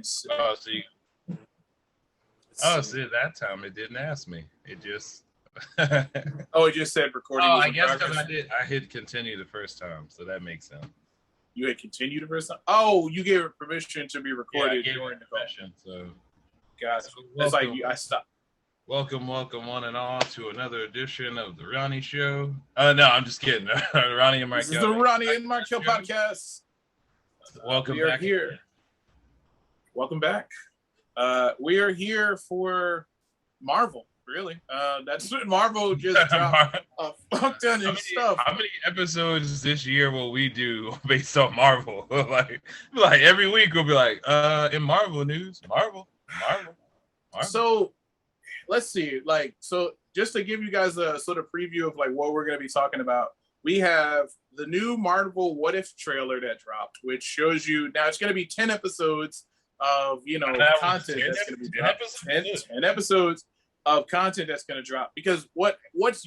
me see. Oh, see. See, that time it didn't ask me. It just. It just said recording. Oh, I guess because I hit continue the first time, so that makes sense. You had continued the first time. Oh, you gave it permission to be recorded during the permission. So, guys, it's like I stopped. Welcome, one and all to another edition of the Ronnie Show. No, I'm just kidding. Ronnie and Markell. This is the Ronnie and Markell podcast. Welcome we are back. Here. Welcome back. We are here for Marvel. Really, that's what Marvel just dropped a fuck ton of stuff. How many episodes this year will we do based on Marvel? like every week we'll be like, in Marvel news, Marvel. So let's see. So just to give you guys a sort of preview of like what we're going to be talking about, we have the new Marvel What If trailer that dropped, which shows you now it's going to be 10 episodes of content that's going to be dropped. 10 episodes of content that's going to drop, because what's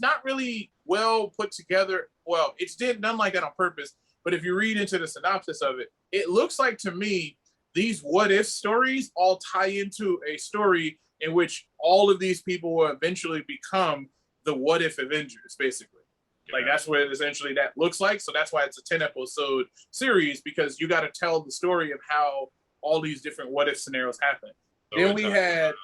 not really well put together. Well, it's done like that on purpose. But if you read into the synopsis of it, it looks like to me these what if stories all tie into a story in which all of these people will eventually become the what if Avengers, basically. Yeah. Like that's what essentially that looks like. So that's why it's a 10 episode series, because you got to tell the story of how all these different what if scenarios happen. So then we had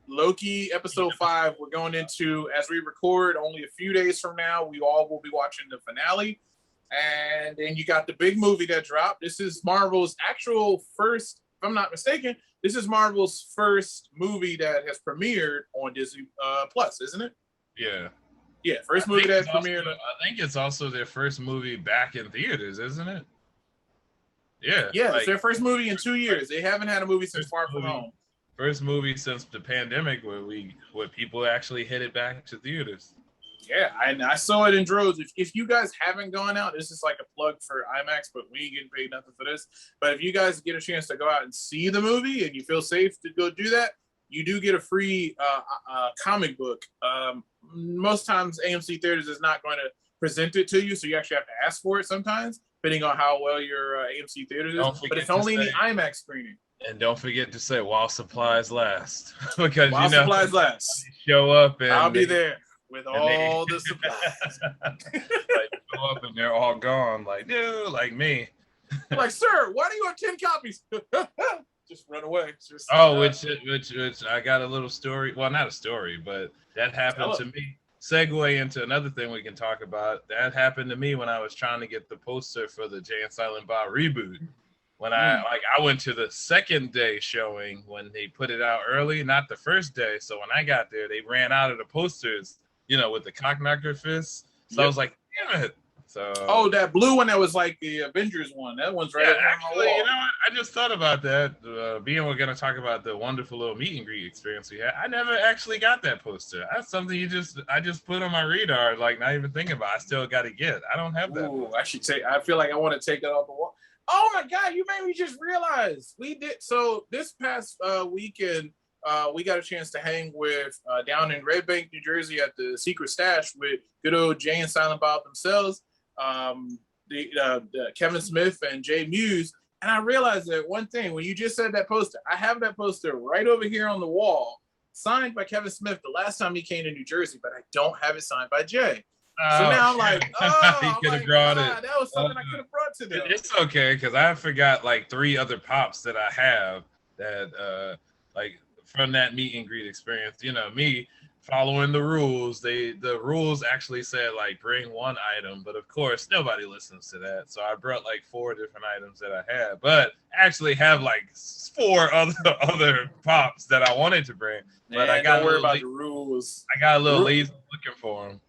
Loki episode 5. We're going into, as we record, only a few days from now, we all will be watching the finale. And then you got the big movie that dropped. This is Marvel's actual first, if I'm not mistaken, this is Marvel's first movie that has premiered on Disney Plus, isn't it? Yeah, first movie that premiered. I think it's also their first movie back in theaters, isn't it? Yeah, it's their first movie in 2 years. They haven't had a movie since Far From Home. First movie since the pandemic where people actually headed back to theaters. Yeah, I saw it in droves. If you guys haven't gone out, this is like a plug for IMAX, but we ain't getting paid nothing for this. But if you guys get a chance to go out and see the movie and you feel safe to go do that, you do get a free comic book. Most times AMC Theaters is not going to present it to you, so you actually have to ask for it sometimes, depending on how well your AMC Theaters is. But it's only in the IMAX screening. And don't forget to say while supplies last. Because while supplies last. Show up and I'll be there with all the supplies. Show up and they're all gone. Like, dude, like me. Like, sir, why do you have 10 copies? Just run away. Which I got a little story. Well, not a story, but that happened to me. Segue into another thing we can talk about. That happened to me when I was trying to get the poster for the Jay and Silent Bob reboot. When I went to the second day showing when they put it out early, not the first day. So when I got there, they ran out of the posters, with the cock knocker fist. So I was like, damn it. So that blue one that was like the Avengers one. That one's right on my wall. You know what? I just thought about that. Being we're going to talk about the wonderful little meet and greet experience we had. I never actually got that poster. That's something I just put on my radar, like not even thinking about. I still got to get. I don't have that. Ooh, I feel like I want to take it off the wall. Oh my God, you made me just realize we did. So this past weekend, we got a chance to hang with down in Red Bank, New Jersey at the Secret Stash with good old Jay and Silent Bob themselves, the Kevin Smith and Jay Muse. And I realized that one thing, when you just said that poster, I have that poster right over here on the wall, signed by Kevin Smith the last time he came to New Jersey, but I don't have it signed by Jay. So now I'm like, he could have brought it. That was something I could have brought to them. It's okay, because I forgot like 3 other pops that I have that like from that meet and greet experience. Me following the rules. The rules actually said like bring 1 item, but of course nobody listens to that. So I brought like 4 different items that I had, but actually have like 4 other pops that I wanted to bring. But I got don't worry about the rules. I got a little lazy looking for them.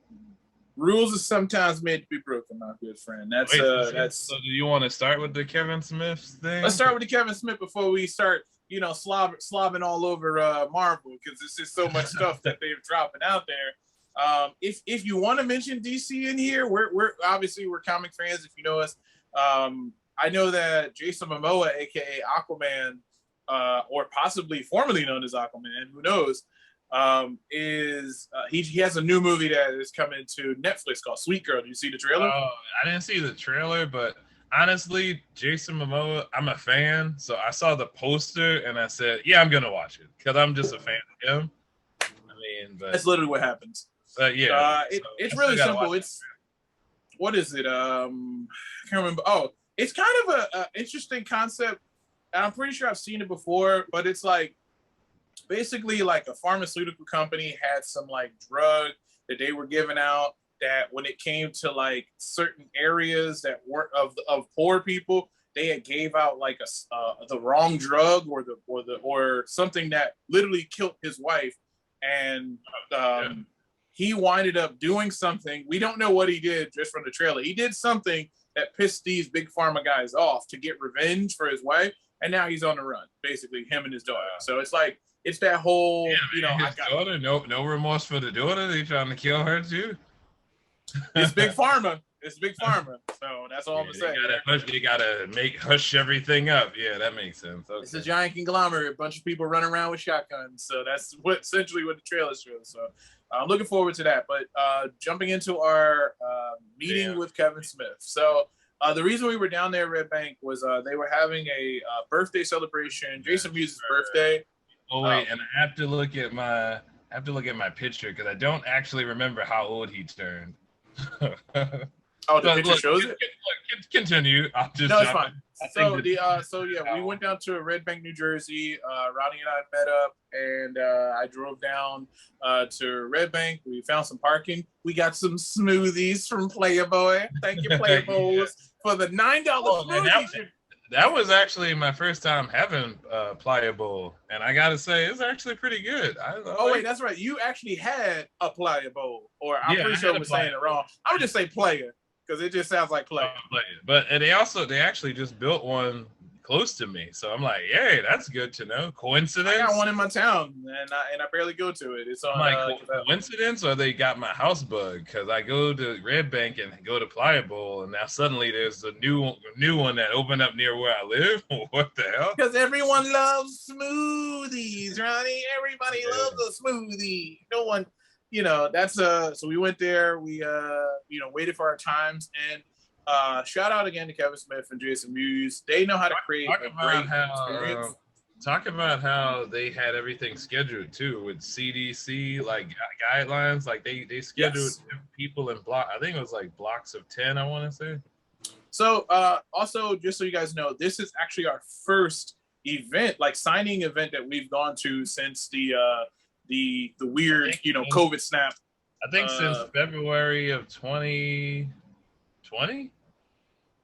Rules are sometimes made to be broken, my good friend. So do you want to start with the Kevin Smith thing? Let's start with the Kevin Smith before we start, slobbing all over Marvel, because there's just so much stuff that they're dropping out there. If you want to mention DC in here, we're obviously we're comic fans. If you know us, I know that Jason Momoa, aka Aquaman, or possibly formerly known as Aquaman, who knows. He has a new movie that is coming to Netflix called Sweet Girl. Did you see the trailer? Oh, I didn't see the trailer, but honestly, Jason Momoa, I'm a fan. So I saw the poster and I said, yeah, I'm gonna watch it because I'm just a fan of him. I mean, but That's literally what happens. yeah, It's really simple. It's what is it? I can't remember. Oh, it's kind of a interesting concept. And I'm pretty sure I've seen it before, but it's like basically like a pharmaceutical company had some like drug that they were giving out that when it came to like certain areas that weren't of poor people, they had gave out like the wrong drug or something that literally killed his wife, and he winded up doing something. We don't know what he did just from the trailer. He did something that pissed these big pharma guys off to get revenge for his wife, and now he's on the run, basically, him and his daughter. So it's like, it's that whole, his daughter, no remorse for the daughter. They trying to kill her too. It's big pharma. It's big pharma. So that's all I'm saying. They gotta hush everything up. Yeah, that makes sense. Okay. It's a giant conglomerate, a bunch of people running around with shotguns. So that's essentially what the trailer shows. So I'm looking forward to that. But jumping into our meeting with Kevin Smith. So the reason we were down there at Red Bank was they were having a birthday celebration, Jason Mewes' birthday. Oh wait, and I have to look at my picture because I don't actually remember how old he turned. Oh, the picture shows it? Continue. I'll just no, it's fine. We went down to Red Bank, New Jersey. Ronnie and I met up, and I drove down to Red Bank. We found some parking. We got some smoothies from Playboy. Thank you, Playboys, for the $9 smoothies. That was actually my first time having Pliable, and I gotta say, it's actually pretty good. Wait, that's right. You actually had a Pliable, or I'm pretty sure I was saying it wrong. I would just say player, because it just sounds like player. But they actually just built one close to me, so I'm like, yay, that's good to know. Coincidence? I got one in my town, and I barely go to it. It's on coincidence, or they got my house bug? Because I go to Red Bank and go to Pliable, and now suddenly there's a new one that opened up near where I live. What the hell? Because everyone loves smoothies, Ronnie. Everybody loves a smoothie. No one, that's so we went there. We waited for our times, and shout out again to Kevin Smith and Jason Mewes. They know how to create a great experience. Talk about how they had everything scheduled too with CDC guidelines. Like they scheduled people in block. I think it was like blocks of 10. I want to say. So also, just so you guys know, this is actually our first event, like signing event that we've gone to since the weird COVID snap. I think since February of 2020,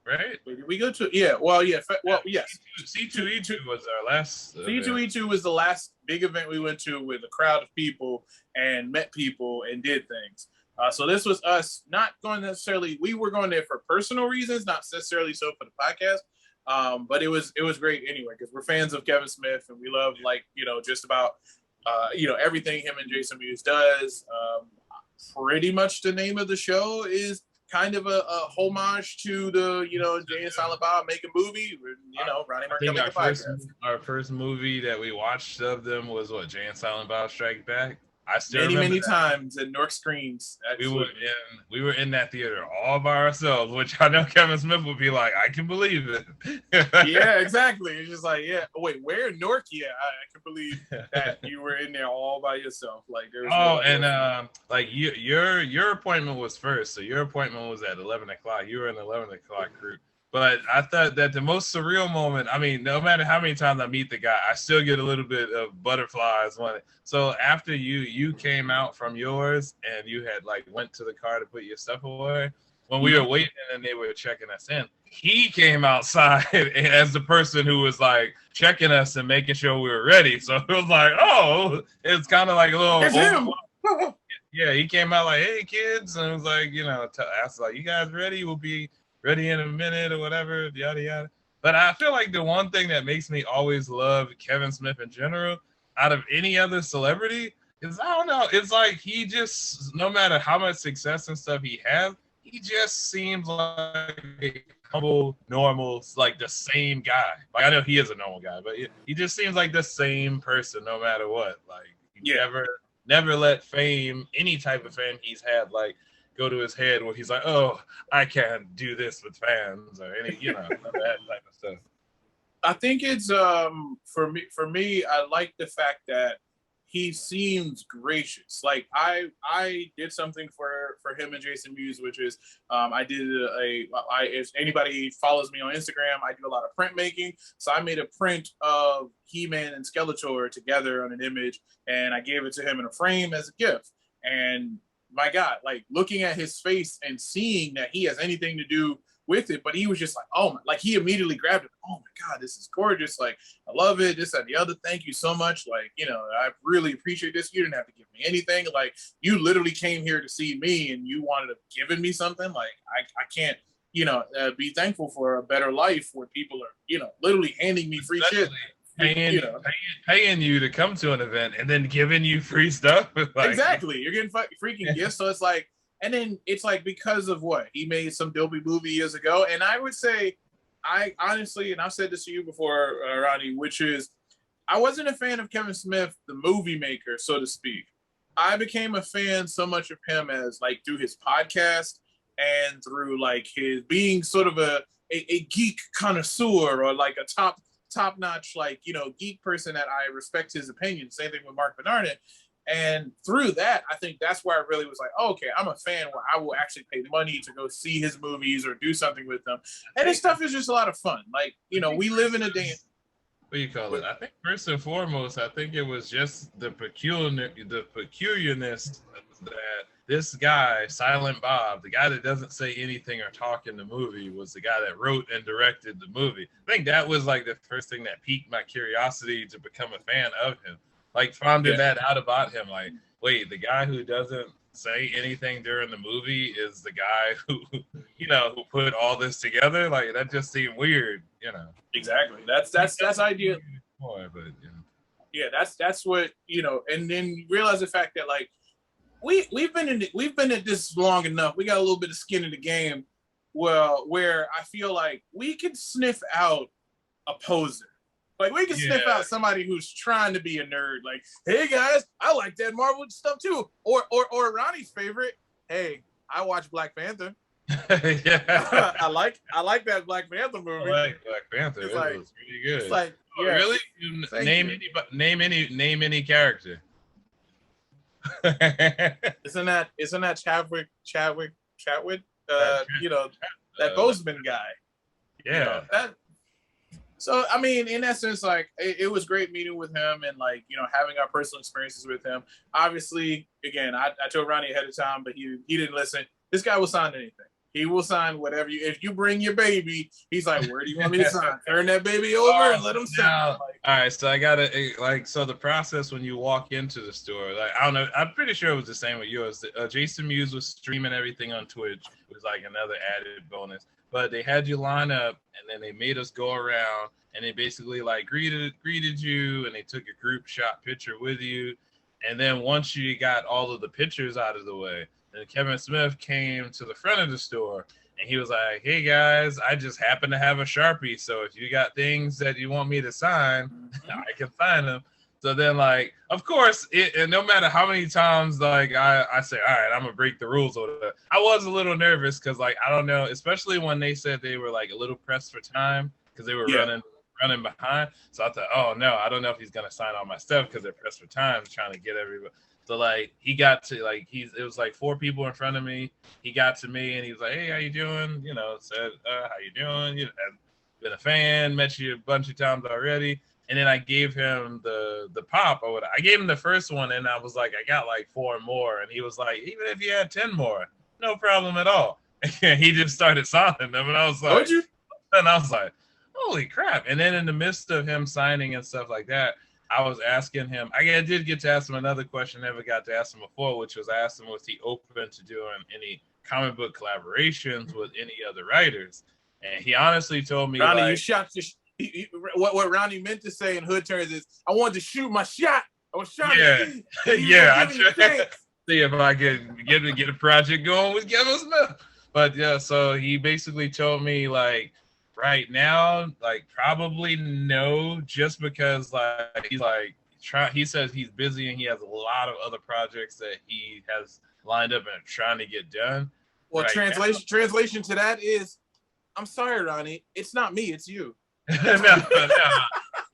right? Did we go to? Yeah. Well, yeah. Yes. C2E2 was our last. C2E2 was the last big event we went to with a crowd of people and met people and did things. So this was us not going necessarily. We were going there for personal reasons, not necessarily so for the podcast. But it was great anyway because we're fans of Kevin Smith and we love just about everything him and Jason Mewes does. Pretty much the name of the show is kind of a homage to the Jay and Silent Bob make a movie. Ronnie and Markell make a podcast. Our first movie that we watched of them was Jay and Silent Bob Strike Back. I still many times at Nork Screens. We were in that theater all by ourselves, which I know Kevin Smith would be like, I can believe it. Yeah, exactly. It's just like, yeah. Oh, wait, where in Nork? Yeah, I can believe that you were in there all by yourself. Like your appointment was first, so your appointment was at 11 o'clock. You were in the 11 o'clock group. But I thought that the most surreal moment, I mean, no matter how many times I meet the guy, I still get a little bit of butterflies. So after you came out from yours and you had went to the car to put your stuff away, when we were waiting and they were checking us in, he came outside as the person who was checking us and making sure we were ready. So it was it's kind of like a little. It's him. Yeah, he came out like, hey kids, and it was asked you guys ready? We'll be ready in a minute or whatever, yada yada. But I feel like the one thing that makes me always love Kevin Smith in general, out of any other celebrity, is I don't know. It's like he just, no matter how much success and stuff he has, he just seems like a humble, normal, the same guy. I know he is a normal guy, but he just seems like the same person no matter what. Never let fame, any type of fame he's had, go to his head where he's like, oh, I can't do this with fans or any, that type of stuff. I think it's for me, I like the fact that he seems gracious. Like I did something for him and Jason Mewes, which is I did if anybody follows me on Instagram, I do a lot of printmaking. So I made a print of He-Man and Skeletor together on an image, and I gave it to him in a frame as a gift. And my God, like looking at his face and seeing that he has anything to do with it, but he was just like, oh my, like he immediately grabbed it. Oh my God, this is gorgeous. Like, I love it. This and the other. Thank you so much. Like, I really appreciate this. You didn't have to give me anything. Like, you literally came here to see me and you wanted to give me something. Like, I can't, be thankful for a better life where people are, literally handing me free shit. Paying you to come to an event and then giving you free stuff. Like, exactly. You're getting freaking gifts. So it's like, and then it's like because of what? He made some dopey movie years ago. And I would say, I honestly, and I've said this to you before, Ronnie, which is I wasn't a fan of Kevin Smith, the movie maker, so to speak. I became a fan so much of him as like through his podcast and through like his being sort of a geek connoisseur or like a top-notch, like, geek person that I respect his opinion. Same thing with Mark Bernardin. And through that, I think that's where I really was like, oh, okay, I'm a fan where I will actually pay money to go see his movies or do something with them. And his stuff is just a lot of fun. Like, we live in a day. What do you call it? I think first and foremost, I think it was just the peculiarness that this guy, Silent Bob, the guy that doesn't say anything or talk in the movie, was the guy that wrote and directed the movie. I think that was like the first thing that piqued my curiosity to become a fan of him. Like, finding that out about him. Like, wait, the guy who doesn't say anything during the movie is the guy who put all this together? Like, that just seemed weird, Exactly. That's ideal. But, yeah, that's what, and then you realize the fact that, like, we've been at this long enough. We got a little bit of skin in the game. Well, where I feel like we could sniff out a poser. Like, we can sniff out somebody who's trying to be a nerd. Like, hey guys, I like that Marvel stuff too. Or Ronnie's favorite. Hey, I watch Black Panther. Yeah, I like that Black Panther movie. I like Black Panther. It was pretty good. It's like, really? Name any character. Isn't that Chadwick? That Boseman guy. Yeah. So, I mean, in essence, like, it was great meeting with him and, like, having our personal experiences with him. Obviously, again, I told Ronnie ahead of time, but he didn't listen. This guy will sign anything. He will sign whatever if you bring your baby, he's like, where do you want me to sign? Turn that baby over and let him sign. Like, all right, so I gotta so the process when you walk into the store, like, I don't know, I'm pretty sure it was the same with yours. Jason Mewes was streaming everything on Twitch. It was like another added bonus. But they had you line up, and then they made us go around, and they basically like greeted you, and they took a group shot picture with you. And then once you got all of the pictures out of the way, then Kevin Smith came to the front of the store, and he was like, hey guys, I just happen to have a Sharpie, so if you got things that you want me to sign, I can sign them. So then, like, of course, and no matter how many times, like, I say, all right, I'm going to break the rules or whatever, I was a little nervous because, like, I don't know, especially when they said they were, like, a little pressed for time because they were running behind. So I thought, oh, no, I don't know if he's going to sign all my stuff because they're pressed for time, trying to get everybody. So, like, he got to, like, it was, like, 4 people in front of me. He got to me, and he was like, hey, how you doing? Said, how you doing? I've been a fan, met you a bunch of times already. And then I gave him the pop or whatever. I gave him the first one, and I was like, I got like 4 more. And he was like, even if you had 10 more, no problem at all. And he just started signing them, and I was like, holy crap. And then in the midst of him signing and stuff like that, I was asking him, I did get to ask him another question I never got to ask him before, which was I asked him, was he open to doing any comic book collaborations with any other writers? And he honestly told me, Ronnie, like, you shot what Ronnie meant to say in hood terms is, I wanted to shoot my shot. I was shot. I tried to see if I could get a project going with Kevin Smith. But yeah, so he basically told me, like, right now, like, probably no, just because, like, he's like, he says he's busy and he has a lot of other projects that he has lined up and trying to get done. Well, right translation to that is, I'm sorry, Ronnie, it's not me, it's you. no,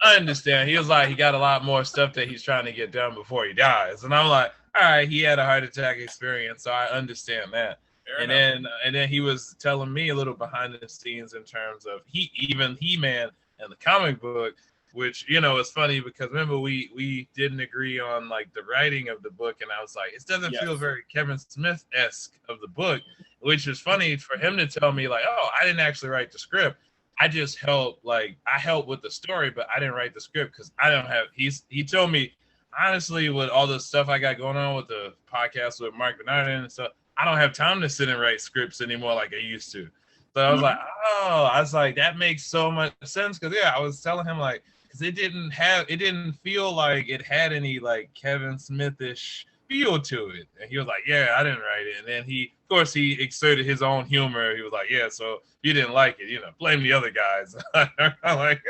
I understand. He was like, he got a lot more stuff that he's trying to get done before he dies. And I'm like, all right, he had a heart attack experience, so I understand that. And then he was telling me a little behind the scenes in terms of He-Man and the comic book, which, you know, it's funny because remember we didn't agree on like the writing of the book, and I was like, it doesn't feel very Kevin Smith-esque of the book, which is funny for him to tell me like, oh, I didn't actually write the script. I just helped, like, I helped with the story, but I didn't write the script because I don't have, he told me, honestly, with all the stuff I got going on with the podcast with Mark Bernard and stuff, I don't have time to sit and write scripts anymore like I used to. So I was like, oh, I was like, that makes so much sense. Cause yeah, I was telling him like, cause it didn't feel like it had any like Kevin Smith-ish feel to it. And he was like, yeah, I didn't write it. And then of course he exerted his own humor. He was like, yeah, so if you didn't like it, you know, blame the other guys. I'm like,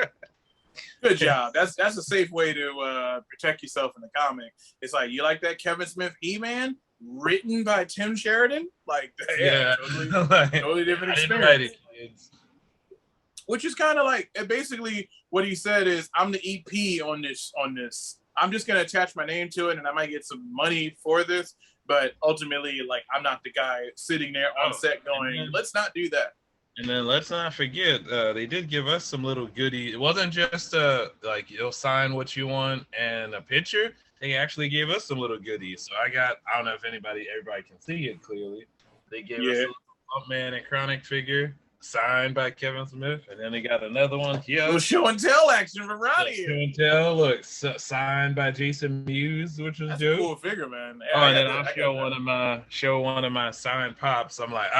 good job. That's a safe way to protect yourself in the comic. It's like, you like that Kevin Smith He-Man written by Tim Sheridan? Like, totally different experience. Which is kind of like, basically what he said is, I'm the EP on this. I'm just going to attach my name to it and I might get some money for this. But ultimately, like, I'm not the guy sitting there on set going, let's not do that. And then let's not forget, they did give us some little goodies. It wasn't just like you'll sign what you want and a picture. They actually gave us some little goodies. So I don't know if everybody can see it clearly. They gave us a little Bumpman and Chronic figure signed by Kevin Smith, and then they got another one here. Little show and tell action from Ronnie. Show and tell, look, signed by Jason Mewes, which is dope. A cool figure, man. Yeah, and then I'll show one of my signed pops. I'm like,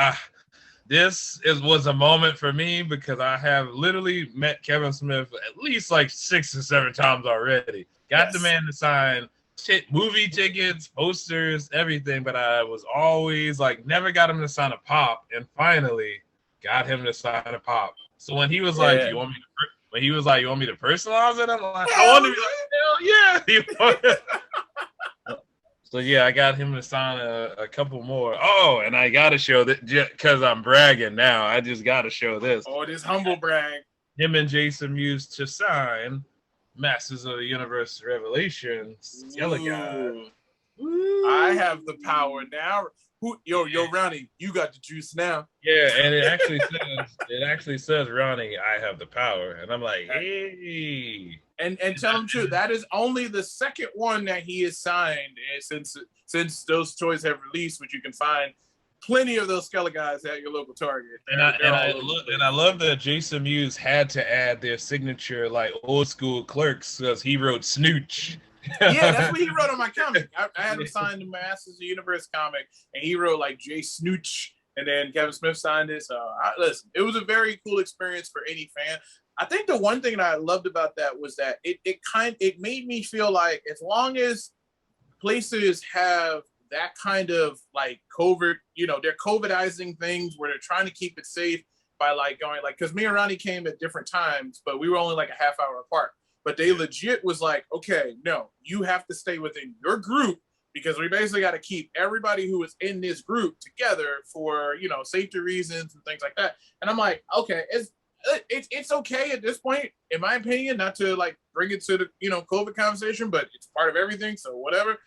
this was a moment for me because I have literally met Kevin Smith at least like 6 or 7 times already. Got the man to sign movie tickets, posters, everything, but I was always like, never got him to sign a pop, and finally got him to sign a pop. So when he was like, you want me to personalize it? I'm like, I want to be like, hell yeah. So yeah, I got him to sign a couple more. Oh, and I got to show that because I'm bragging now. I just got to show this. Oh, this humble brag. Him and Jason Mewes to sign Masters of the Universe Revelations. Yellow guy. I have the power now. Yo, Ronnie, you got the juice now. Yeah, and it actually says, Ronnie, I have the power. And I'm like, hey. And tell him too, that is only the second one that he has signed since those toys have released, which you can find plenty of those Skeletor guys at your local Target. And I love that Jason Mewes had to add their signature like old school Clerks because he wrote Snooch. Yeah, that's what he wrote on my comic. I had him sign the Masters of the Universe comic, and he wrote like J Snooch, and then Kevin Smith signed it. So listen, it was a very cool experience for any fan. I think the one thing that I loved about that was that it made me feel like as long as places have that kind of like covert, they're COVIDizing things where they're trying to keep it safe by like going like, because me and Ronnie came at different times, but we were only like a half hour apart. But they legit was like, okay, no, you have to stay within your group because we basically got to keep everybody who is in this group together for, safety reasons and things like that. And I'm like, okay, it's okay at this point, in my opinion, not to like bring it to the, COVID conversation, but it's part of everything. So whatever.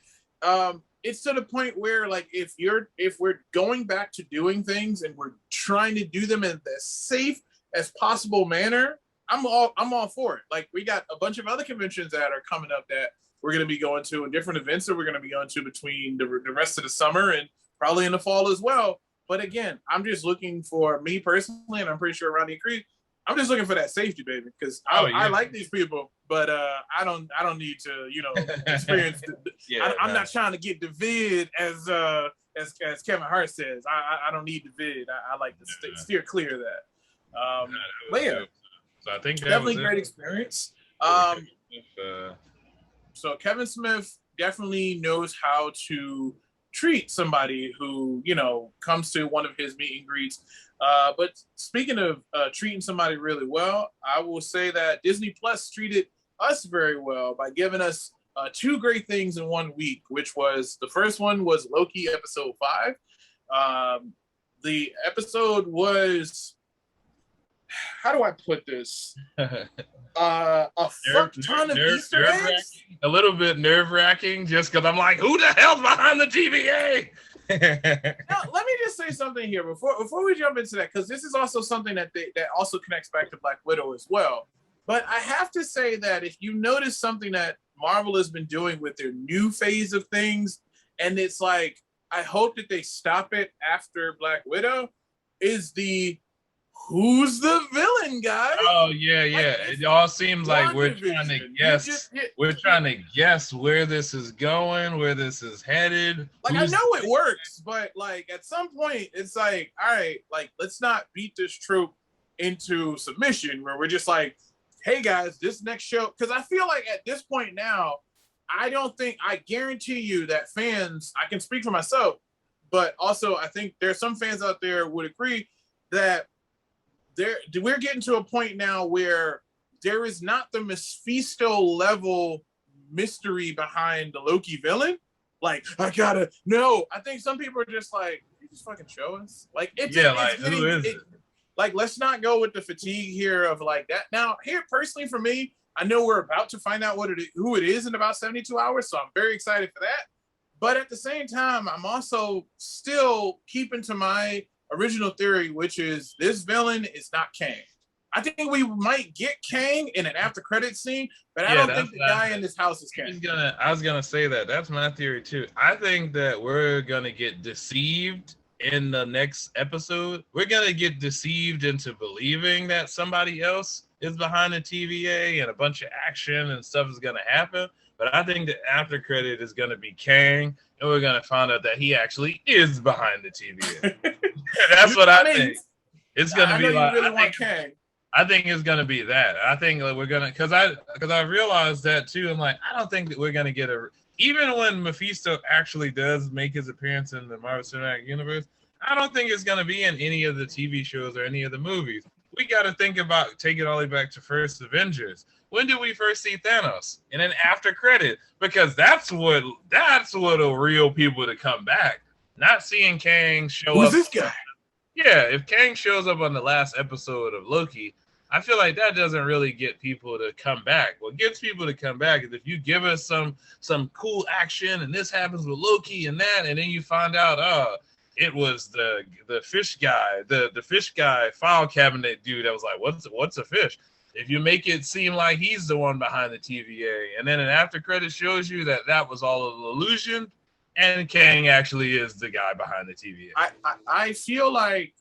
It's to the point where like, if we're going back to doing things and we're trying to do them in the safe as possible manner, I'm all for it. Like we got a bunch of other conventions that are coming up that we're going to be going to and different events that we're going to be going to between the rest of the summer and probably in the fall as well. But again, I'm just looking for me personally, and I'm pretty sure Ronnie agrees. I'm just looking for that safety, baby, because I like these people, but I don't need to, experience. I'm not trying to get the vid as Kevin Hart says. I don't need the vid. I like to steer clear of that. But yeah. So I think that definitely great experience. So Kevin Smith definitely knows how to treat somebody who, comes to one of his meet and greets. But speaking of treating somebody really well, I will say that Disney Plus treated us very well by giving us two great things in 1 week, which was the first one was Loki episode 5. The episode was, how do I put this? A fuck ton of Easter eggs. A little bit nerve-wracking, just because I'm like, who the hell's behind the TVA? Now, let me just say something here before we jump into that, because this is also something that also connects back to Black Widow as well. But I have to say that if you notice something that Marvel has been doing with their new phase of things, and it's like, I hope that they stop it after Black Widow, is the who's the villain, guys? Oh yeah. It all seems like we're trying to guess. We're trying to guess where this is going, where this is headed. Like, I know it works, but like at some point, it's like, all right, like let's not beat this trope into submission, where we're just like, hey guys, this next show, because I feel like at this point now, I guarantee you that fans, I can speak for myself, but also I think there's some fans out there would agree that we're getting to a point now where there is not the Mephisto level mystery behind the Loki villain. Like, I think some people are just like, you just fucking show us. Like, who is it? Like, let's not go with the fatigue here of like that. Now, here personally for me, I know we're about to find out who it is in about 72 hours, so I'm very excited for that. But at the same time, I'm also still keeping to my original theory, which is this villain is not Kang. I think we might get Kang in an after credit scene, but I don't think the guy in this house is Kang. I was gonna say that. That's my theory too. I think that we're gonna get deceived in the next episode. We're gonna get deceived into believing that somebody else is behind the TVA and a bunch of action and stuff is gonna happen. But I think the after credit is gonna be Kang, and we're gonna find out that he actually is behind the TVA. That's what I think. It's gonna be like. I think it's gonna be that. I think that we're gonna, because I realized that too. I'm like, I don't think that we're gonna get even when Mephisto actually does make his appearance in the Marvel Cinematic Universe. I don't think it's gonna be in any of the TV shows or any of the movies. We got to think about, take it all the way back to first Avengers. When did we first see Thanos? In an after credit, because that's what will reel people to come back. Not seeing Kang show up. Who's this guy? Yeah, if Kang shows up on the last episode of Loki, I feel like that doesn't really get people to come back. What gets people to come back is if you give us some cool action and this happens with Loki and that, and then you find out, it was the fish guy, the fish guy file cabinet dude that was like, what's a fish? If you make it seem like he's the one behind the TVA, and then an after credit shows you that was all an illusion, and Kang actually is the guy behind the TVA. I feel like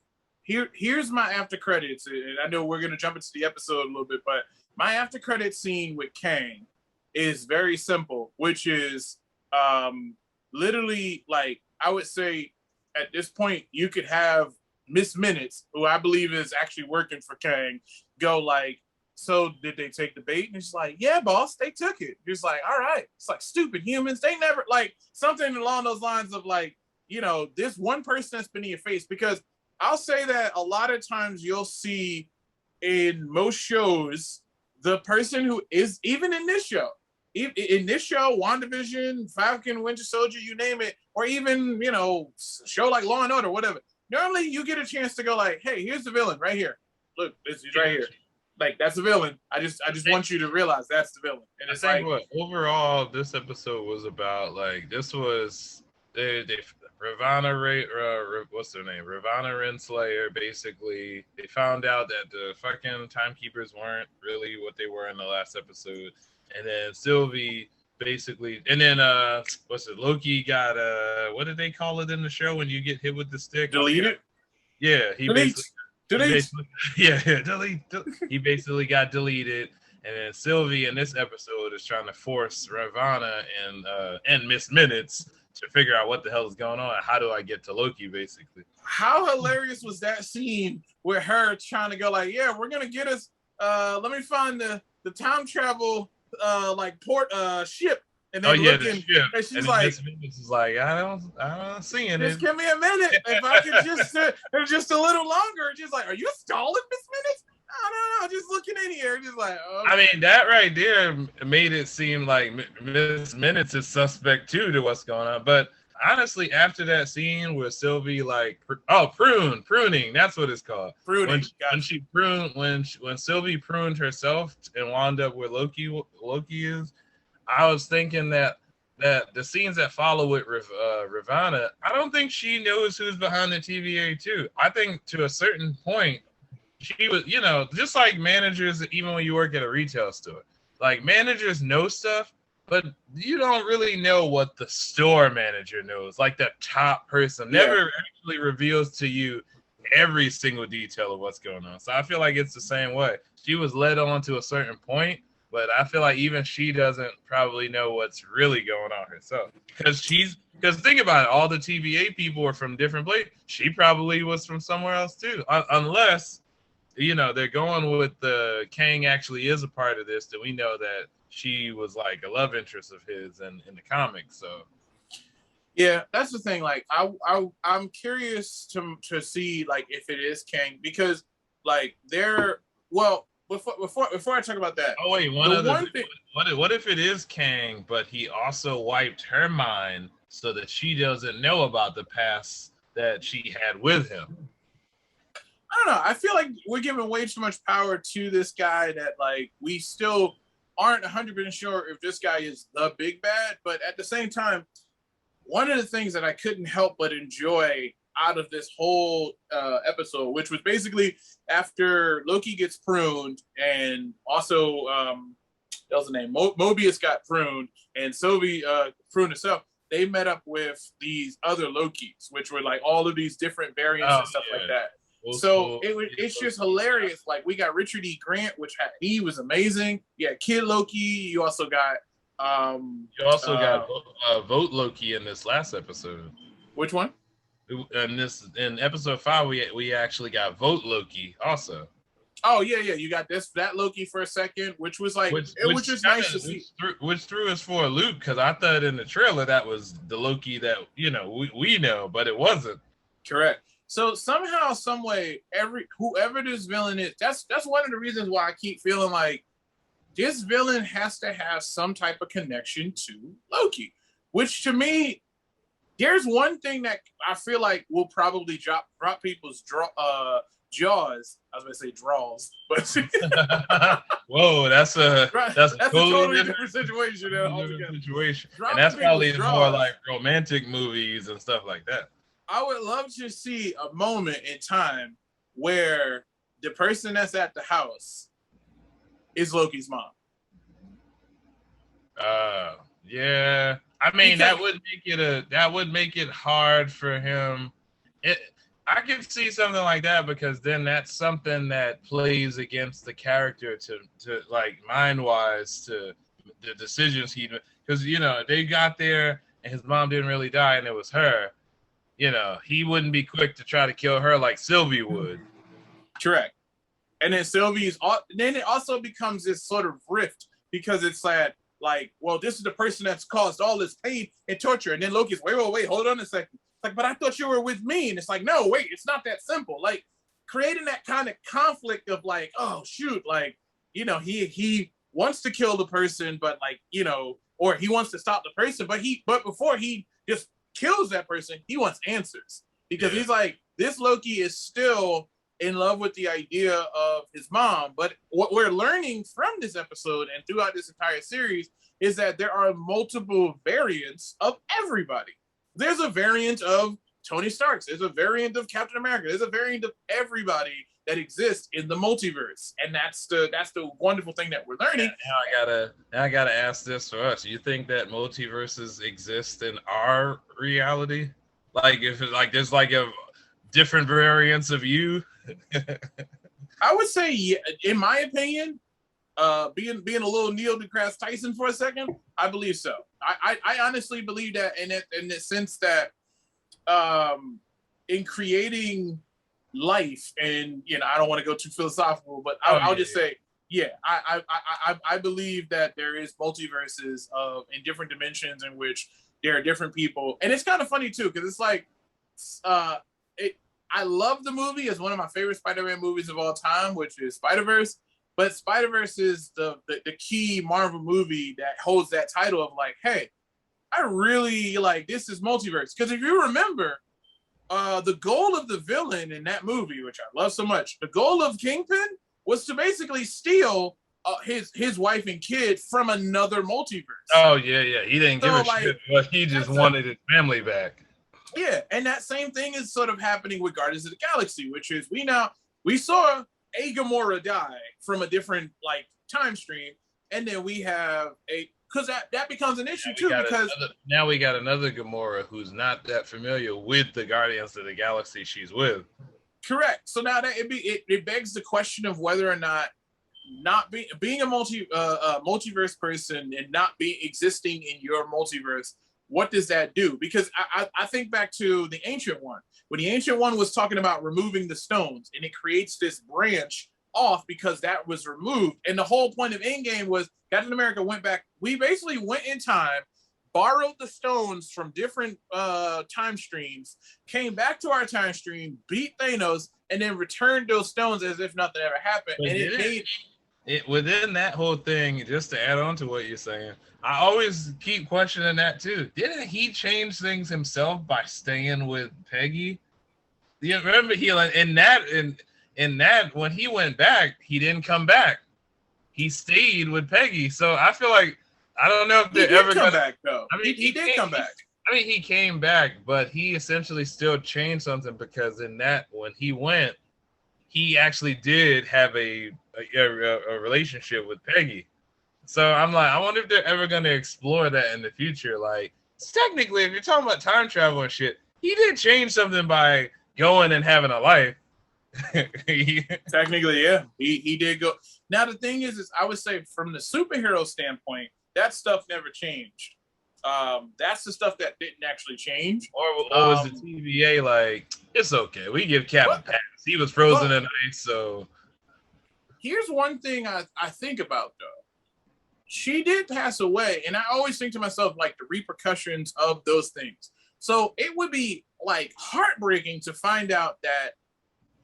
here's my after credits, and I know we're gonna jump into the episode a little bit, but my after credit scene with Kang is very simple, which is literally, like, I would say at this point you could have Miss Minutes, who I believe is actually working for Kang, go like, so did they take the bait? And it's like, yeah, boss, they took it. It's like, all right. It's like, stupid humans. They never, like, something along those lines of like, you know, this one person that's been in your face. Because I'll say that a lot of times you'll see in most shows, the person who is, even in this show, WandaVision, Falcon, Winter Soldier, you name it, or even, you know, show like Law and Order, whatever. Normally you get a chance to go like, hey, here's the villain right here. Look, this is right here. Like, that's the villain. I just want you to realize that's the villain. And it's like, what overall this episode was about. Like, this was Ravonna what's their name? Ravonna Renslayer. Basically, they found out that the fucking timekeepers weren't really what they were in the last episode, and then Sylvie basically, and then Loki got what did they call it in the show when you get hit with the stick? Deleted. Yeah, delete. Delete. He basically got deleted, and then Sylvie in this episode is trying to force Ravonna and Miss Minutes to figure out what the hell is going on. How do I get to Loki? Basically, how hilarious was that scene with her trying to go like, yeah, we're gonna get us. Let me find the time travel like port ship. And then looking, and she's like, Miss Minutes is like, I don't see it. Just give me a minute. If I could just a little longer. She's like, are you stalling, Miss Minutes? I don't know, just looking in here, just like, okay. I mean, that right there made it seem like Miss Minutes is suspect too to what's going on. But honestly, after that scene where Sylvie pruning, that's what it's called. Pruning. When Sylvie pruned herself and wound up where Loki is, I was thinking that the scenes that follow with Ravana, I don't think she knows who's behind the TVA too. I think to a certain point, she was, just like managers, even when you work at a retail store, like managers know stuff, but you don't really know what the store manager knows. Like the top person never actually reveals to you every single detail of what's going on. So I feel like it's the same way. She was led on to a certain point, but I feel like even she doesn't probably know what's really going on herself. Because think about it, all the TVA people are from different places. She probably was from somewhere else too, unless they're going with the Kang actually is a part of this. Then we know that she was like a love interest of his in the comics. So yeah, that's the thing. Like I'm curious to see like if it is Kang, because like before I talk about that. Oh wait, what if it is Kang, but he also wiped her mind so that she doesn't know about the past that she had with him? I don't know. I feel like we're giving way too much power to this guy that like we still aren't 100% sure if this guy is the big bad. But at the same time, one of the things that I couldn't help but enjoy out of this whole episode, which was basically after Loki gets pruned, and also that was the name, Mobius got pruned, and Sylvie pruned herself. They met up with these other Lokis, which were like all of these different variants and stuff like that. So it's just hilarious. Like we got Richard E. Grant, which he was amazing. Yeah, Kid Loki. You also got Vote Loki in this last episode. Which one? In episode 5, we actually got Vote Loki also. Oh yeah. You got that Loki for a second, which was like it was just nice to see. Which threw us for a loop, because I thought in the trailer that was the Loki that we know, but it wasn't. Correct. So somehow, some way, whoever this villain is, that's one of the reasons why I keep feeling like this villain has to have some type of connection to Loki. Which to me, there's one thing that I feel like will probably drop people's jaws. I was going to say draws, but whoa, that's a totally different situation. And that's probably more like romantic movies and stuff like that. I would love to see a moment in time where the person that's at the house is Loki's mom. Yeah. I mean, that would make it hard for him. I can see something like that, because then that's something that plays against the character to like mind-wise to the decisions because they got there and his mom didn't really die and it was her. He wouldn't be quick to try to kill her like Sylvie would. Correct. And then then it also becomes this sort of rift, because it's like, well, this is the person that's caused all this pain and torture. And then Loki's, wait, hold on a second. It's like, but I thought you were with me. And it's like, no, wait, it's not that simple. Like creating that kind of conflict of like, oh shoot, like, he wants to kill the person, but like, or he wants to stop the person, but before he just kills that person, he wants answers, because he's like, this Loki is still in love with the idea of his mom. But what we're learning from this episode and throughout this entire series is that there are multiple variants of everybody. There's a variant of Tony Stark. There's a variant of Captain America. There's a variant of everybody that exists in the multiverse, and that's the wonderful thing that we're learning. Now I gotta ask this for us. You think that multiverses exist in our reality? Like if it's like there's like a different variants of you? I would say, yeah, in my opinion, being a little Neil deGrasse Tyson for a second, I believe so. I honestly believe that in the sense that in creating life, and I don't want to go too philosophical, but I'll just say, yeah, I believe that there is multiverses in different dimensions in which there are different people, and it's kind of funny too, because it's like I love the movie. It's one of my favorite Spider-Man movies of all time, which is Spider-Verse. But Spider-Verse is the key Marvel movie that holds that title of like, hey, I really like this is multiverse. Because if you remember, the goal of the villain in that movie, which I love so much, the goal of Kingpin was to basically steal his wife and kid from another multiverse. Oh yeah. He didn't give a shit, but he just wanted his family back. Yeah, and that same thing is sort of happening with Guardians of the Galaxy, which is we saw a Gamora die from a different like time stream, and then we have because that becomes an issue too because now we got another Gamora who's not that familiar with the Guardians of the Galaxy she's with. Correct. So now that it begs the question of whether or not being a multiverse person and not existing in your multiverse, what does that do? Because I think back to the Ancient One. When the Ancient One was talking about removing the stones, and it creates this branch off because that was removed. And the whole point of Endgame was Captain America went back. We basically went in time, borrowed the stones from different time streams, came back to our time stream, beat Thanos, and then returned those stones as if nothing ever happened. But and within that whole thing, just to add on to what you're saying, I always keep questioning that too. Didn't he change things himself by staying with Peggy? You remember in that when he went back, he didn't come back. He stayed with Peggy. So I feel like I don't know if they're ever come back though. I mean, he did come back. He came back, but he essentially still changed something because in that when he went, he actually did have a relationship with Peggy. So I'm like, I wonder if they're ever going to explore that in the future. Like, technically, if you're talking about time travel and shit, he did change something by going and having a life. Technically, yeah, he did go. Now the thing is I would say from the superhero standpoint, that stuff never changed. That's the stuff that didn't actually change. Or was the TVA like, it's okay, we give Cap a pass. He was frozen in ice, so. Here's one thing I think about, though. She did pass away, and I always think to myself, like, the repercussions of those things. So it would be, like, heartbreaking to find out that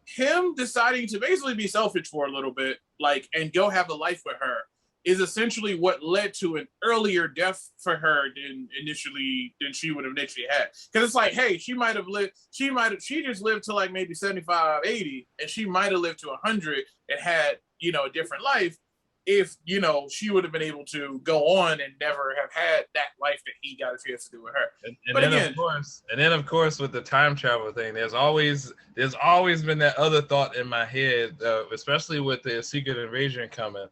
him deciding to basically be selfish for a little bit, like, and go have a life with her is essentially what led to an earlier death for her than she would have initially had. Because it's like, hey, she just lived to like maybe 75, 80, and she might have lived to 100 and had, a different life if, she would have been able to go on and never have had that life that he got a chance to do with her. And then of course, with the time travel thing, there's always been that other thought in my head, especially with the Secret Invasion coming.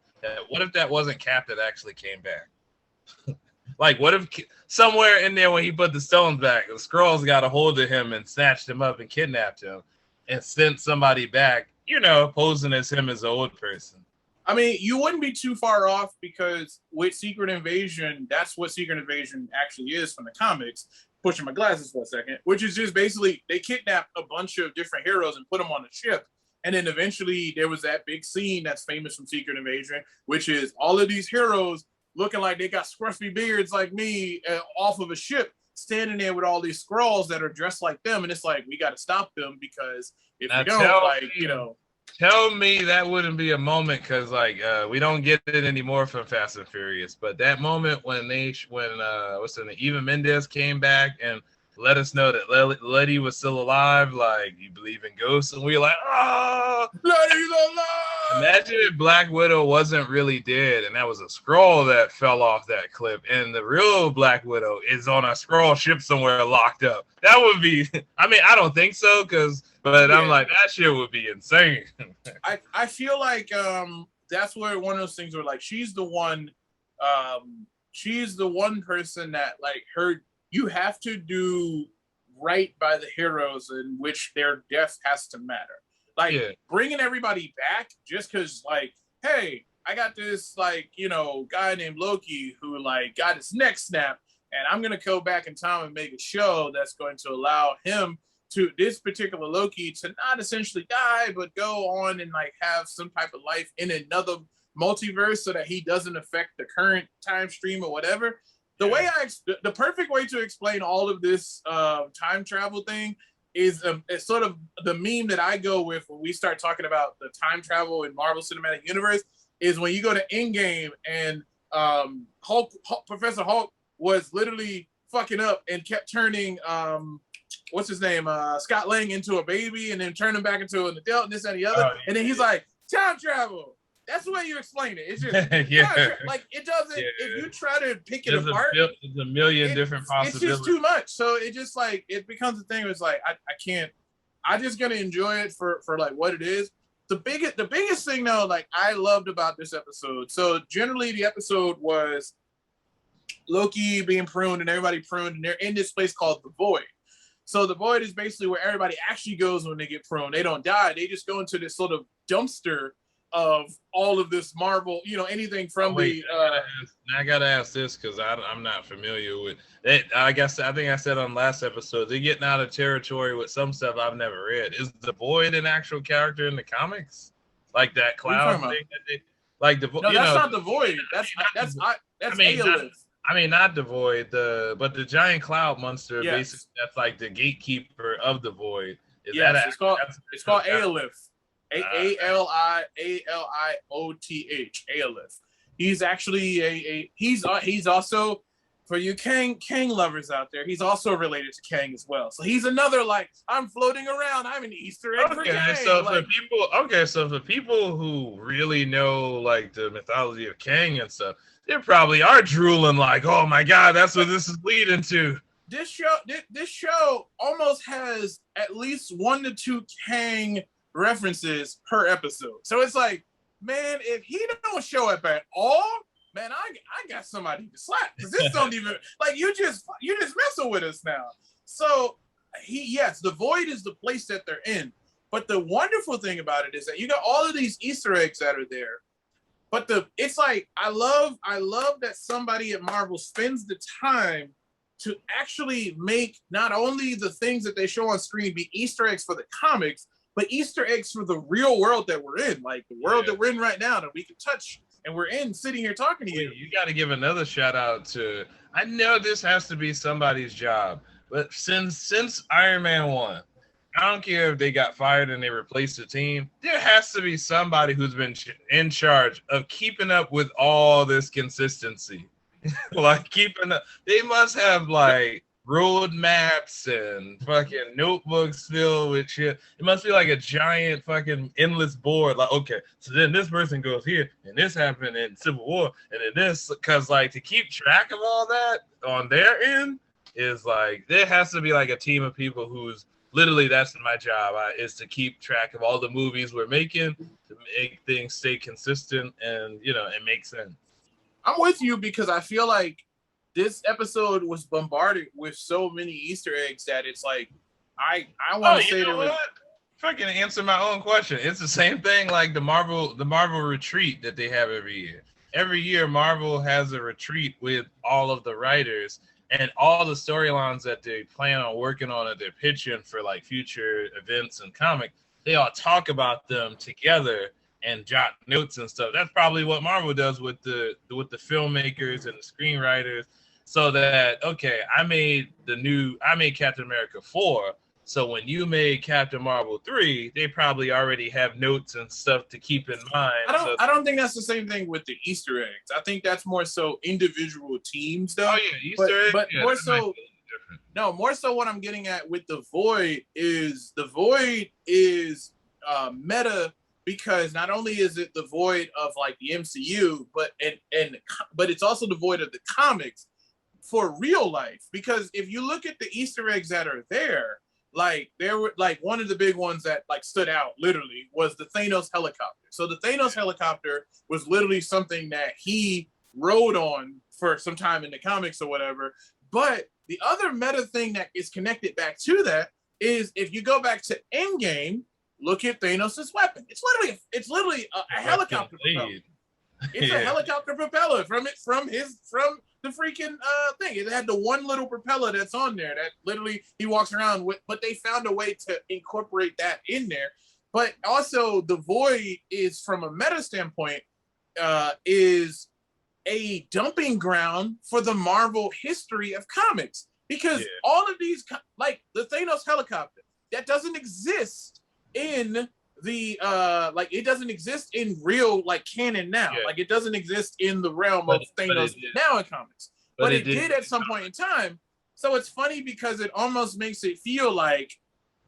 What if that wasn't Cap that actually came back? Like, what if somewhere in there when he put the stones back, the Skrulls got a hold of him and snatched him up and kidnapped him and sent somebody back, posing as him as an old person? I mean, you wouldn't be too far off because with Secret Invasion, that's what Secret Invasion actually is from the comics. Pushing my glasses for a second, which is just basically they kidnapped a bunch of different heroes and put them on a ship. And then eventually there was that big scene that's famous from Secret Invasion, which is all of these heroes looking like they got scruffy beards like me off of a ship, standing there with all these Skrulls that are dressed like them. And it's like, we got to stop them because if we don't, Tell me that wouldn't be a moment because, we don't get it anymore from Fast and Furious. But that moment when Eva Mendes came back and let us know that Letty was still alive, like, you believe in ghosts, and we were like, oh, Letty's alive! Imagine if Black Widow wasn't really dead and that was a Skrull that fell off that cliff, and the real Black Widow is on a Skrull ship somewhere locked up. That would be, I mean, I don't think so, but I'm like, that shit would be insane. I feel like that's where one of those things where, like, she's the one person that, like, you have to do right by the heroes in which their death has to matter. Like, bringing everybody back just because, like, hey, I got this, like, guy named Loki who, like, got his neck snapped, and I'm going to go back in time and make a show that's going to allow him to, this particular Loki, to not essentially die, but go on and, like, have some type of life in another multiverse so that he doesn't affect the current time stream or whatever. The perfect way to explain all of this time travel thing it's sort of the meme that I go with when we start talking about the time travel in Marvel Cinematic Universe is when you go to Endgame and Professor Hulk was literally fucking up and kept turning what's his name Scott Lang into a baby and then turn him back into an adult and this and the other and then he's like time travel. That's the way you explain it. It's just like it doesn't. If you try to pick it apart, there's a million different possibilities. It's just too much. So it just like it becomes a thing. It's like I can't. I'm just gonna enjoy it for like what it is. The biggest thing though, like I loved about this episode. So generally, the episode was Loki being pruned and everybody pruned, and they're in this place called the Void. So the Void is basically where everybody actually goes when they get pruned. They don't die. They just go into this sort of dumpster of all of this Marvel, anything from I gotta ask this because I'm not familiar with it. I think I said on last episode they're getting out of territory with some stuff I've never read. Is the Void an actual character in the comics? Like that cloud thing that they like the No, that's not the Void. That's Aelith. I mean, not the Void, but the giant cloud monster. Yes. Basically, that's like the gatekeeper of the Void. It's called Aelith. Aelioth. Aelith. He's actually he's also, for you Kang lovers out there, he's also related to Kang as well. So he's another like I'm floating around. I'm an Easter egg for Kang. So for people who really know like the mythology of Kang and stuff, they probably are drooling like, oh my god, that's what this is leading to. This show almost has at least 1 to 2 Kang references per episode. So it's like, man, if he don't show up at all, man, I got somebody to slap. Because this don't even like you just messing with us now. So the Void is the place that they're in. But the wonderful thing about it is that you got all of these Easter eggs that are there. But it's like I love that somebody at Marvel spends the time to actually make not only the things that they show on screen be Easter eggs for the comics, but Easter eggs for the real world that we're in, like the world that we're in right now that we can touch and we're in sitting here talking to you. You got to give another shout out to, I know this has to be somebody's job, but since Iron Man 1, I don't care if they got fired and they replaced the team, there has to be somebody who's been in charge of keeping up with all this consistency. Like keeping up, they must have like road maps and fucking notebooks filled with shit. It must be like a giant fucking endless board. Like, okay, so then this person goes here, and this happened in Civil War, and then this, because like to keep track of all that on their end is like there has to be like a team of people who's literally that's my job is to keep track of all the movies we're making to make things stay consistent and it makes sense. I'm with you because I feel like this episode was bombarded with so many Easter eggs that it's like I want to say there was. If I can answer my own question, it's the same thing like the Marvel retreat that they have every year. Every year, Marvel has a retreat with all of the writers and all the storylines that they plan on working on that they're pitching for like future events and comics. They all talk about them together and jot notes and stuff. That's probably what Marvel does with the filmmakers and the screenwriters. So that, okay, I made Captain America 4. So when you made Captain Marvel 3, they probably already have notes and stuff to keep in mind. I don't think that's the same thing with the Easter eggs. I think that's more so individual teams, though. Oh yeah, Easter eggs. But more so, more so what I'm getting at with the Void is meta, because not only is it the Void of like the MCU, but it's also the Void of the comics for real life. Because if you look at the Easter eggs that are there, like there were like one of the big ones that like stood out literally was the Thanos helicopter. So the Thanos helicopter was literally something that he rode on for some time in the comics or whatever. But the other meta thing that is connected back to that is if you go back to Endgame, look at Thanos' weapon. It's literally a helicopter propeller. It's a helicopter propeller from the freaking thing. It had the one little propeller that's on there that literally he walks around with, but they found a way to incorporate that in there. But also the Void is, from a meta standpoint, is a dumping ground for the Marvel history of comics. Because all of these, like the Thanos helicopter, that doesn't exist in the like it doesn't exist in real like canon now. Yeah. Like it doesn't exist in the realm of Thanos now in comics. But it did at some point in time. So it's funny because it almost makes it feel like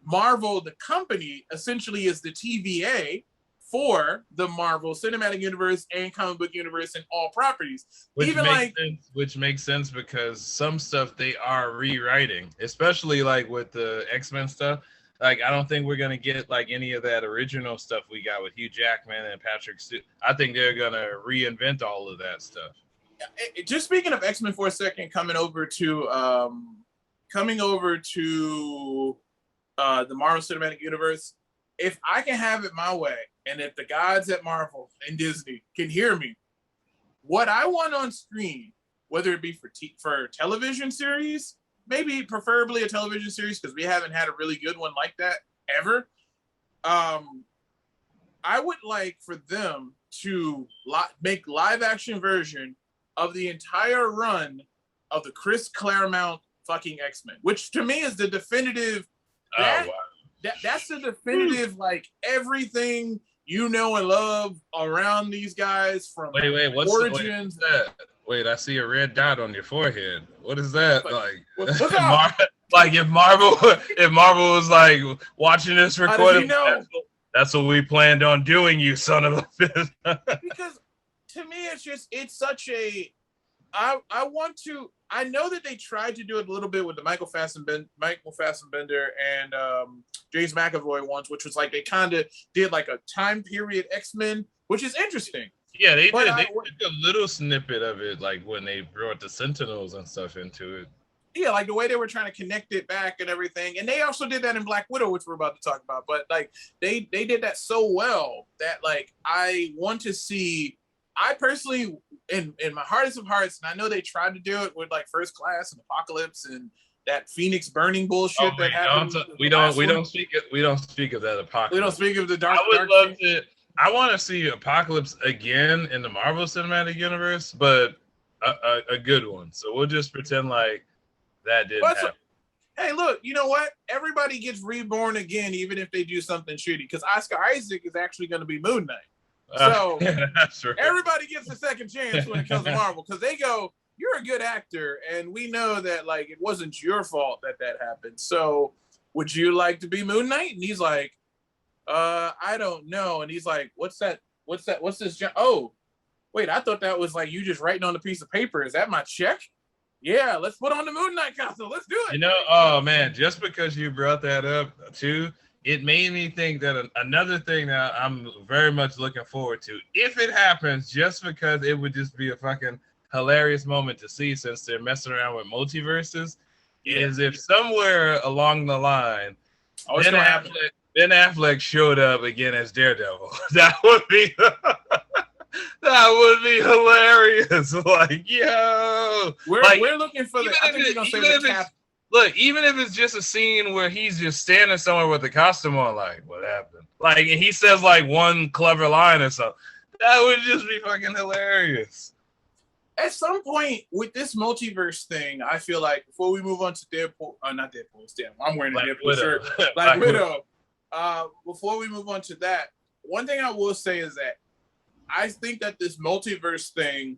Marvel, the company, essentially is the TVA for the Marvel Cinematic Universe and comic book universe and all properties. Which makes sense because some stuff they are rewriting, especially like with the X-Men stuff. Like I don't think we're gonna get like any of that original stuff we got with Hugh Jackman and Patrick Stewart. I think they're gonna reinvent all of that stuff. Just speaking of X-Men for a second, coming over to the Marvel Cinematic Universe, if I can have it my way, and if the gods at Marvel and Disney can hear me, what I want on screen, whether it be for television series, maybe preferably a television series because we haven't had a really good one like that ever. I would like for them to make live action version of the entire run of the Chris Claremont fucking X-Men, which to me is the definitive. That's the definitive, like everything you know and love around these guys from what's origins. Wait, I see a red dot on your forehead. What is that? What's up? Like if Marvel was like watching this recording, that's what we planned on doing, you son of a bitch. Because to me, it's such a. I know that they tried to do it a little bit with the Michael Fassbender and James McAvoy ones, which was like they kind of did like a time period X-Men, which is interesting. Yeah, they did a little snippet of it, like when they brought the Sentinels and stuff into it. Yeah, like the way they were trying to connect it back and everything. And they also did that in Black Widow, which we're about to talk about. But like they did that so well that like I want to see. I personally, in my hardest of hearts, and I know they tried to do it with like First Class and Apocalypse and that Phoenix burning bullshit that happened. We don't speak of that Apocalypse. We don't speak of the dark. I want to see Apocalypse again in the Marvel Cinematic Universe, but a good one. So we'll just pretend like that didn't happen. Hey, look, you know what? Everybody gets reborn again, even if they do something shitty. Because Oscar Isaac is actually going to be Moon Knight. So that's right. Everybody gets a second chance when it comes to Marvel because they go, "You're a good actor, and we know that like it wasn't your fault that happened. So, would you like to be Moon Knight?" And he's like, I don't know." And he's like, "What's that? What's this? Oh, wait, I thought that was like you just writing on a piece of paper. Is that my check? Yeah, let's put on the Moon Knight costume. Let's do it." You know, oh man, just because you brought that up too. It made me think that another thing that I'm very much looking forward to, if it happens, just because it would just be a fucking hilarious moment to see since they're messing around with multiverses, is if somewhere along the line, Ben Affleck showed up again as Daredevil. That would be hilarious. Like, yo, we're looking for the. I think you're gonna say the cap. Look, even if it's just a scene where he's just standing somewhere with the costume on, like, what happened? Like, and he says, like, one clever line or something. That would just be fucking hilarious. At some point with this multiverse thing, I feel like before we move on to Deadpool, not Deadpool, damn, I'm wearing a Deadpool shirt. Black Widow. Before we move on to that, one thing I will say is that I think that this multiverse thing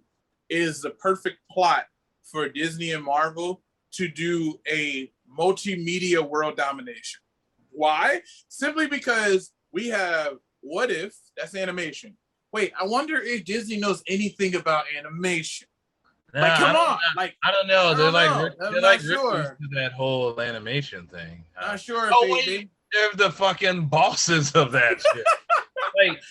is the perfect plot for Disney and Marvel to do a multimedia world domination. Why? Simply because we have What If, that's animation. Wait, I wonder if Disney knows anything about animation. Like, come on. Like, I don't know. They're like sure to that whole animation thing. Not sure. They're the fucking bosses of that shit.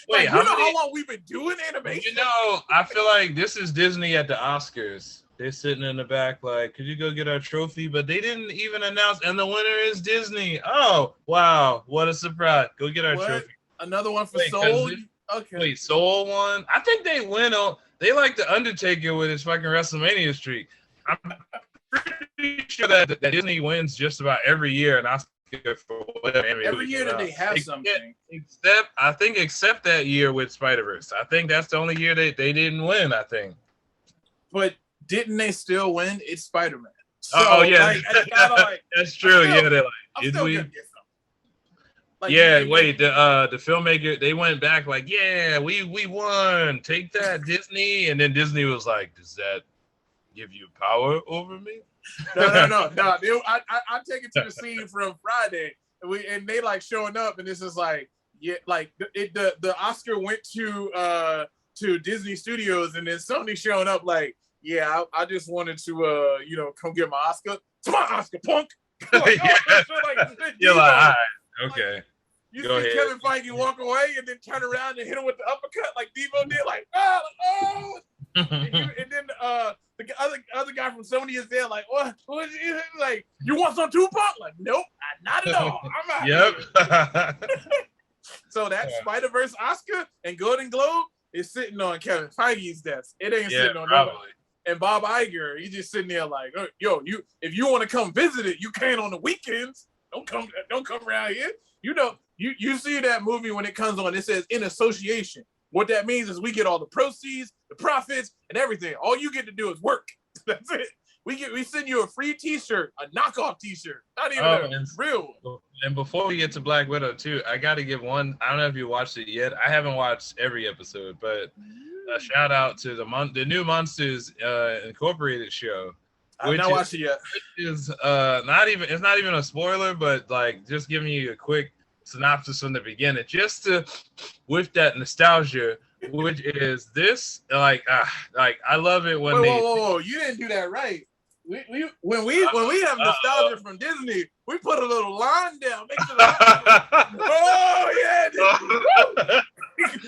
Wait, how long we've been doing animation? You know, I feel like this is Disney at the Oscars. They're sitting in the back like, could you go get our trophy? But they didn't even announce, and the winner is Disney. Oh, wow. What a surprise. Go get our trophy. Another one for Soul? Okay. Wait, Soul won? I think they win on, they like the Undertaker with his fucking WrestleMania streak. I'm pretty sure that Disney wins just about every year, and Oscar for whatever. Every year that they have something. Except that year with Spider-Verse. I think that's the only year they didn't win, I think. But didn't they still win? It's Spider-Man. So, yeah. Like, that's true. I'm still gonna get some. Like, wait, the filmmaker, they went back like, yeah, we won. Take that, Disney. And then Disney was like, does that give you power over me? No. I take it to the scene from Friday, and they like showing up, and this is like, yeah, like the Oscar went to Disney Studios, and then Sony showing up like, yeah, I just wanted to come get my Oscar. It's my Oscar, punk. Like, you're like, all right, okay. You see Kevin Feige walk away and then turn around and hit him with the uppercut like Devo did, like, oh. and then the other guy from Sony is there, like, what is it? Like, you want some Tupac? Like, nope, not at all. I'm out. Yep. So that Spider-Verse Oscar and Golden Globe is sitting on Kevin Feige's desk. It ain't sitting on nobody. And Bob Iger, he's just sitting there like, yo, if you want to come visit it, you can on the weekends. Don't come around here. You see that movie when it comes on, it says in association. What that means is we get all the proceeds, the profits, and everything. All you get to do is work. That's it. We send you a free T-shirt, a knockoff T-shirt, not even real. And before we get to Black Widow too, I got to give one. I don't know if you watched it yet. I haven't watched every episode, but a shout out to the new Monsters Incorporated show. I've not watched it yet. Is not even a spoiler, but like just giving you a quick synopsis from the beginning, just to with that nostalgia, which is this like I love it when whoa, you didn't do that right. When we have nostalgia from Disney, we put a little line down. Make sure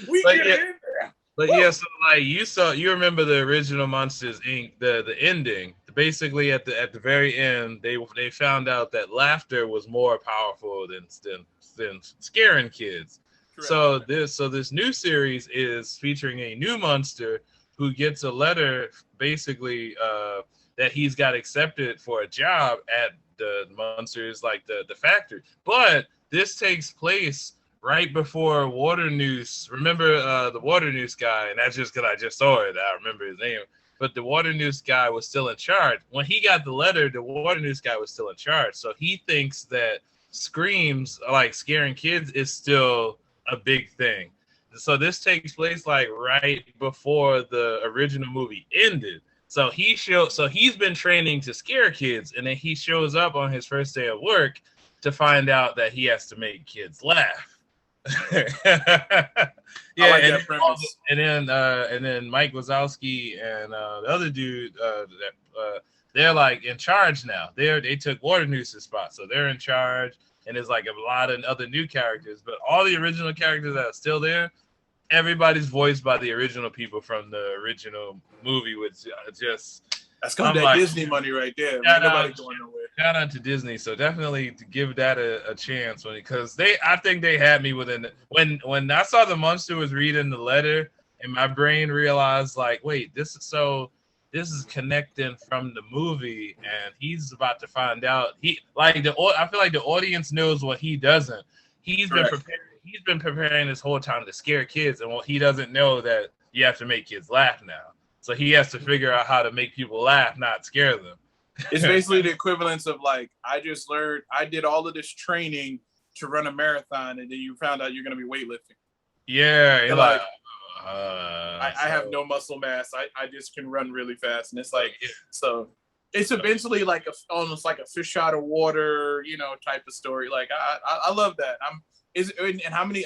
we get in there. But yeah, so like you remember the original Monsters Inc. the ending. Basically, at the very end, they found out that laughter was more powerful than scaring kids. Correct. So this new series is featuring a new monster who gets a letter, basically that he's got accepted for a job at the Monsters, like the factory. But this takes place right before Waternoose. Remember the Waternoose guy? And that's just because I just saw it. I remember his name. But the Waternoose guy was still in charge. When he got the letter, the Waternoose guy was still in charge. So he thinks that screams, like scaring kids, is still a big thing. So this takes place like right before the original movie ended. So he's been training to scare kids, and then he shows up on his first day of work to find out that he has to make kids laugh. Yeah, like that premise. And then Mike Wazowski and the other dude, they're like in charge now. They took Waternoose's spot, so they're in charge. And there's like a lot of other new characters, but all the original characters that are still there, everybody's voiced by the original people from the original movie, which just that's got that like, Disney money right there. Nobody going nowhere. Shout out to Disney. So definitely to give that a chance, because I think they had me when I saw the monster was reading the letter, and my brain realized like, wait, this is connecting from the movie, and he's about to find out. I feel like the audience knows what he doesn't. He's been preparing this whole time to scare kids, and he doesn't know that you have to make kids laugh now. So he has to figure out how to make people laugh, not scare them. It's basically the equivalence of like, I did all of this training to run a marathon, and then you found out you're going to be weightlifting. Yeah. You're like I have no muscle mass. I just can run really fast. And it's like, so it's eventually like almost like a fish out of water, type of story. Like, I love that.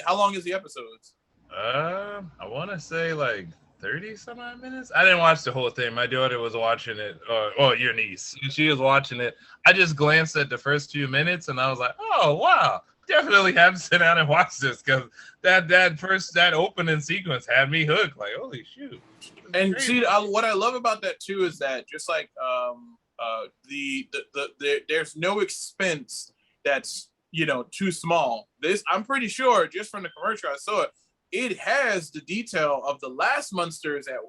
How long is the episodes? I want to say like 30 some odd minutes. I didn't watch the whole thing. My daughter was watching it, or your niece. She was watching it. I just glanced at the first few minutes, and I was like, oh, wow. Definitely have to sit down and watch this, because that opening sequence had me hooked. Like, holy shoot! And see, what I love about that too is that just like there's no expense that's too small. I'm pretty sure just from the commercial I saw it has the detail of the last Monsters at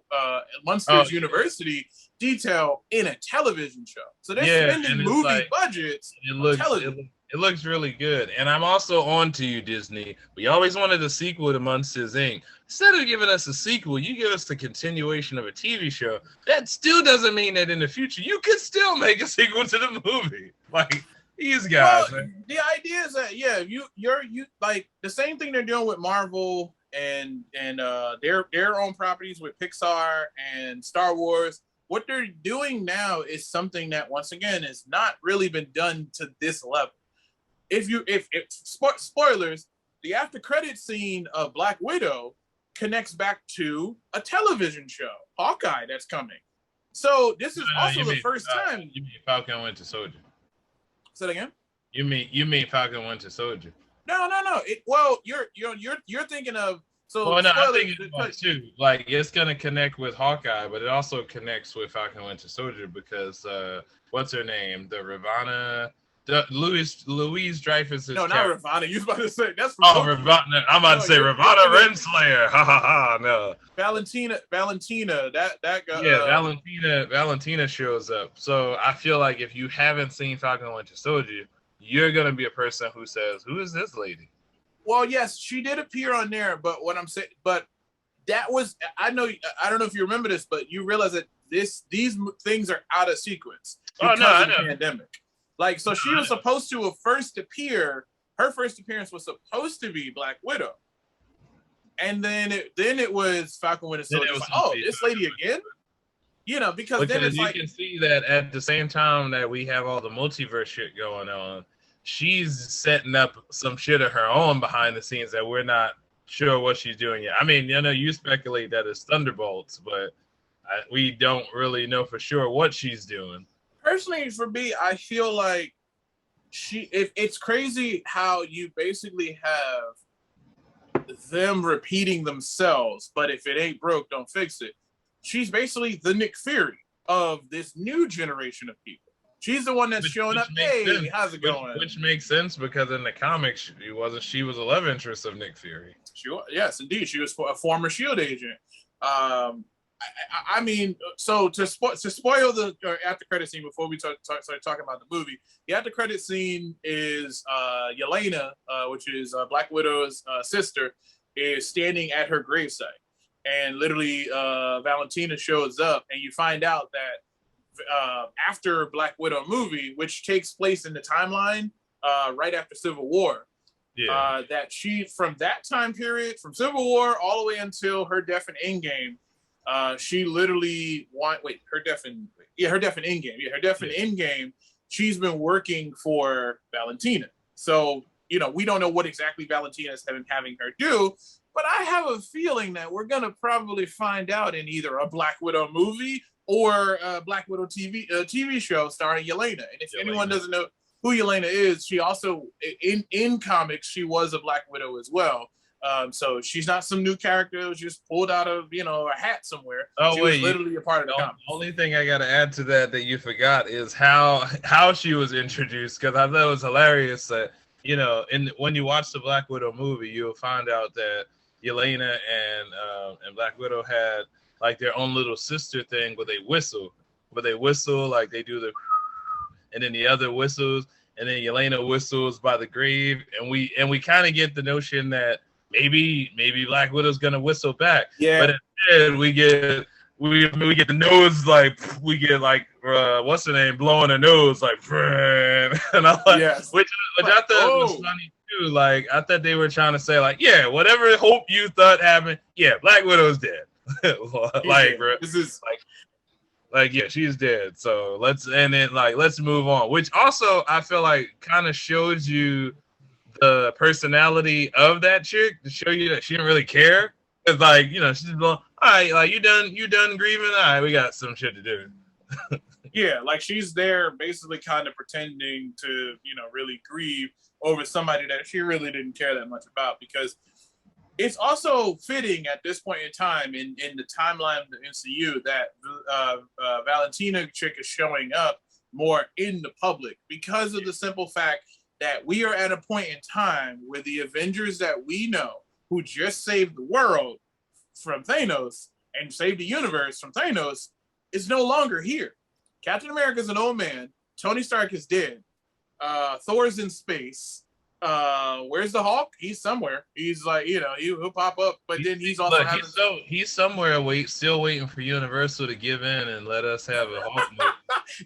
Monsters University detail in a television show. So they're spending movie budgets on television. It looks really good. And I'm also on to you, Disney. We always wanted a sequel to Monsters, Inc. Instead of giving us a sequel, you give us the continuation of a TV show. That still doesn't mean that in the future you could still make a sequel to the movie. Like, These guys, well, man. the idea is that you like the same thing they're doing with Marvel and their own properties with Pixar and Star Wars. What they're doing now is something that once again has not really been done to this level. If spoilers, the after credit scene of Black Widow connects back to a television show, Hawkeye, that's coming. So this is also the first time. You mean Falcon Winter Soldier? Say that again. You mean Falcon Winter Soldier? No. You're thinking of so. Well, no, I'm spoilers, thinking about too. Like it's gonna connect with Hawkeye, but it also connects with Falcon Winter Soldier because what's her name? The Ravana. Louise Dreyfus is no, not Ravana. You was about to say that's Ravana. I'm about to say Ravana Renslayer. Ha ha ha. No. Valentina. That guy. Yeah, Valentina shows up. So I feel like if you haven't seen Falcon Winter Soldier, you're gonna be a person who says, "Who is this lady?" Well, yes, she did appear on there, but what I'm saying, but that was I don't know if you remember this, but you realize that these things are out of sequence because of the pandemic. Like, so she was supposed to have first appear. Her first appearance was supposed to be Black Widow, and then it was Falcon Winter Soldier. Like, oh, this lady again? You know, because then it's you can see that at the same time that we have all the multiverse shit going on, she's setting up some shit of her own behind the scenes that we're not sure what she's doing yet. I mean, you speculate that it's Thunderbolts, but we don't really know for sure what she's doing. Personally, for me, I feel like it's crazy how you basically have them repeating themselves, but if it ain't broke, don't fix it. She's basically the Nick Fury of this new generation of people. She's the one that's showing up. Hey, sense. How's it going? Which makes sense because in the comics, she was a love interest of Nick Fury. Yes, indeed. She was a former S.H.I.E.L.D. agent. I mean, so to spoil the after credit scene before we start talking about the movie, the after credit scene is Yelena, which is Black Widow's sister, is standing at her gravesite, and literally Valentina shows up, and you find out that after Black Widow movie, which takes place in the timeline right after Civil War, that she from that time period, from Civil War all the way until her death in Endgame. She literally her death in Endgame. Yeah, her death in Endgame. She's been working for Valentina. So, we don't know what exactly Valentina is having her do, but I have a feeling that we're gonna probably find out in either a Black Widow movie or a Black Widow TV show starring Yelena. And if anyone doesn't know who Yelena is, she also in comics she was a Black Widow as well. So she's not some new character. It was just pulled out of, a hat somewhere. She was literally a part of the comic. The only thing I got to add to that you forgot is how she was introduced, because I thought it was hilarious that, when you watch the Black Widow movie, you'll find out that Yelena and Black Widow had like their own little sister thing where they whistle, like they do the, and then the other whistles, and then Yelena whistles by the grave, and we kind of get the notion that maybe Black Widow's gonna whistle back. Yeah. But instead we get the nose, like we get like what's her name blowing her nose like and I'm like, yes. which I thought was funny too. Like I thought they were trying to say like, yeah, whatever hope you thought happened, yeah, Black Widow's dead. Like, bro, this is like yeah, she's dead. So let's move on. Which also I feel like kind of shows you the personality of that chick to show you that she didn't really care. It's like, she's going, all right, like you done grieving? All right, we got some shit to do. Yeah, like she's there basically kind of pretending to, really grieve over somebody that she really didn't care that much about, because it's also fitting at this point in time in the timeline of the MCU that Valentina chick is showing up more in the public because of the simple fact that we are at a point in time where the Avengers that we know, who just saved the world from Thanos and saved the universe from Thanos, is no longer here. Captain America's an old man. Tony Stark is dead. Thor's in space. Where's the Hulk? He's somewhere. He's like, he'll pop up, but then he's also he's somewhere still waiting for Universal to give in and let us have a Hulk movie.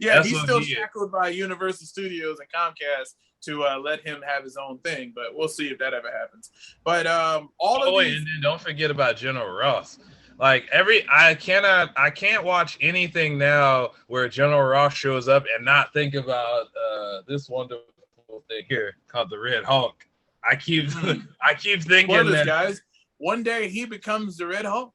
Yeah, he's still shackled by Universal Studios and Comcast to let him have his own thing, but we'll see if that ever happens. But and then don't forget about General Ross. Like I can't watch anything now where General Ross shows up and not think about this wonderful thing here called the Red Hulk. I keep thinking Spoilers, guys. One day he becomes the Red Hulk.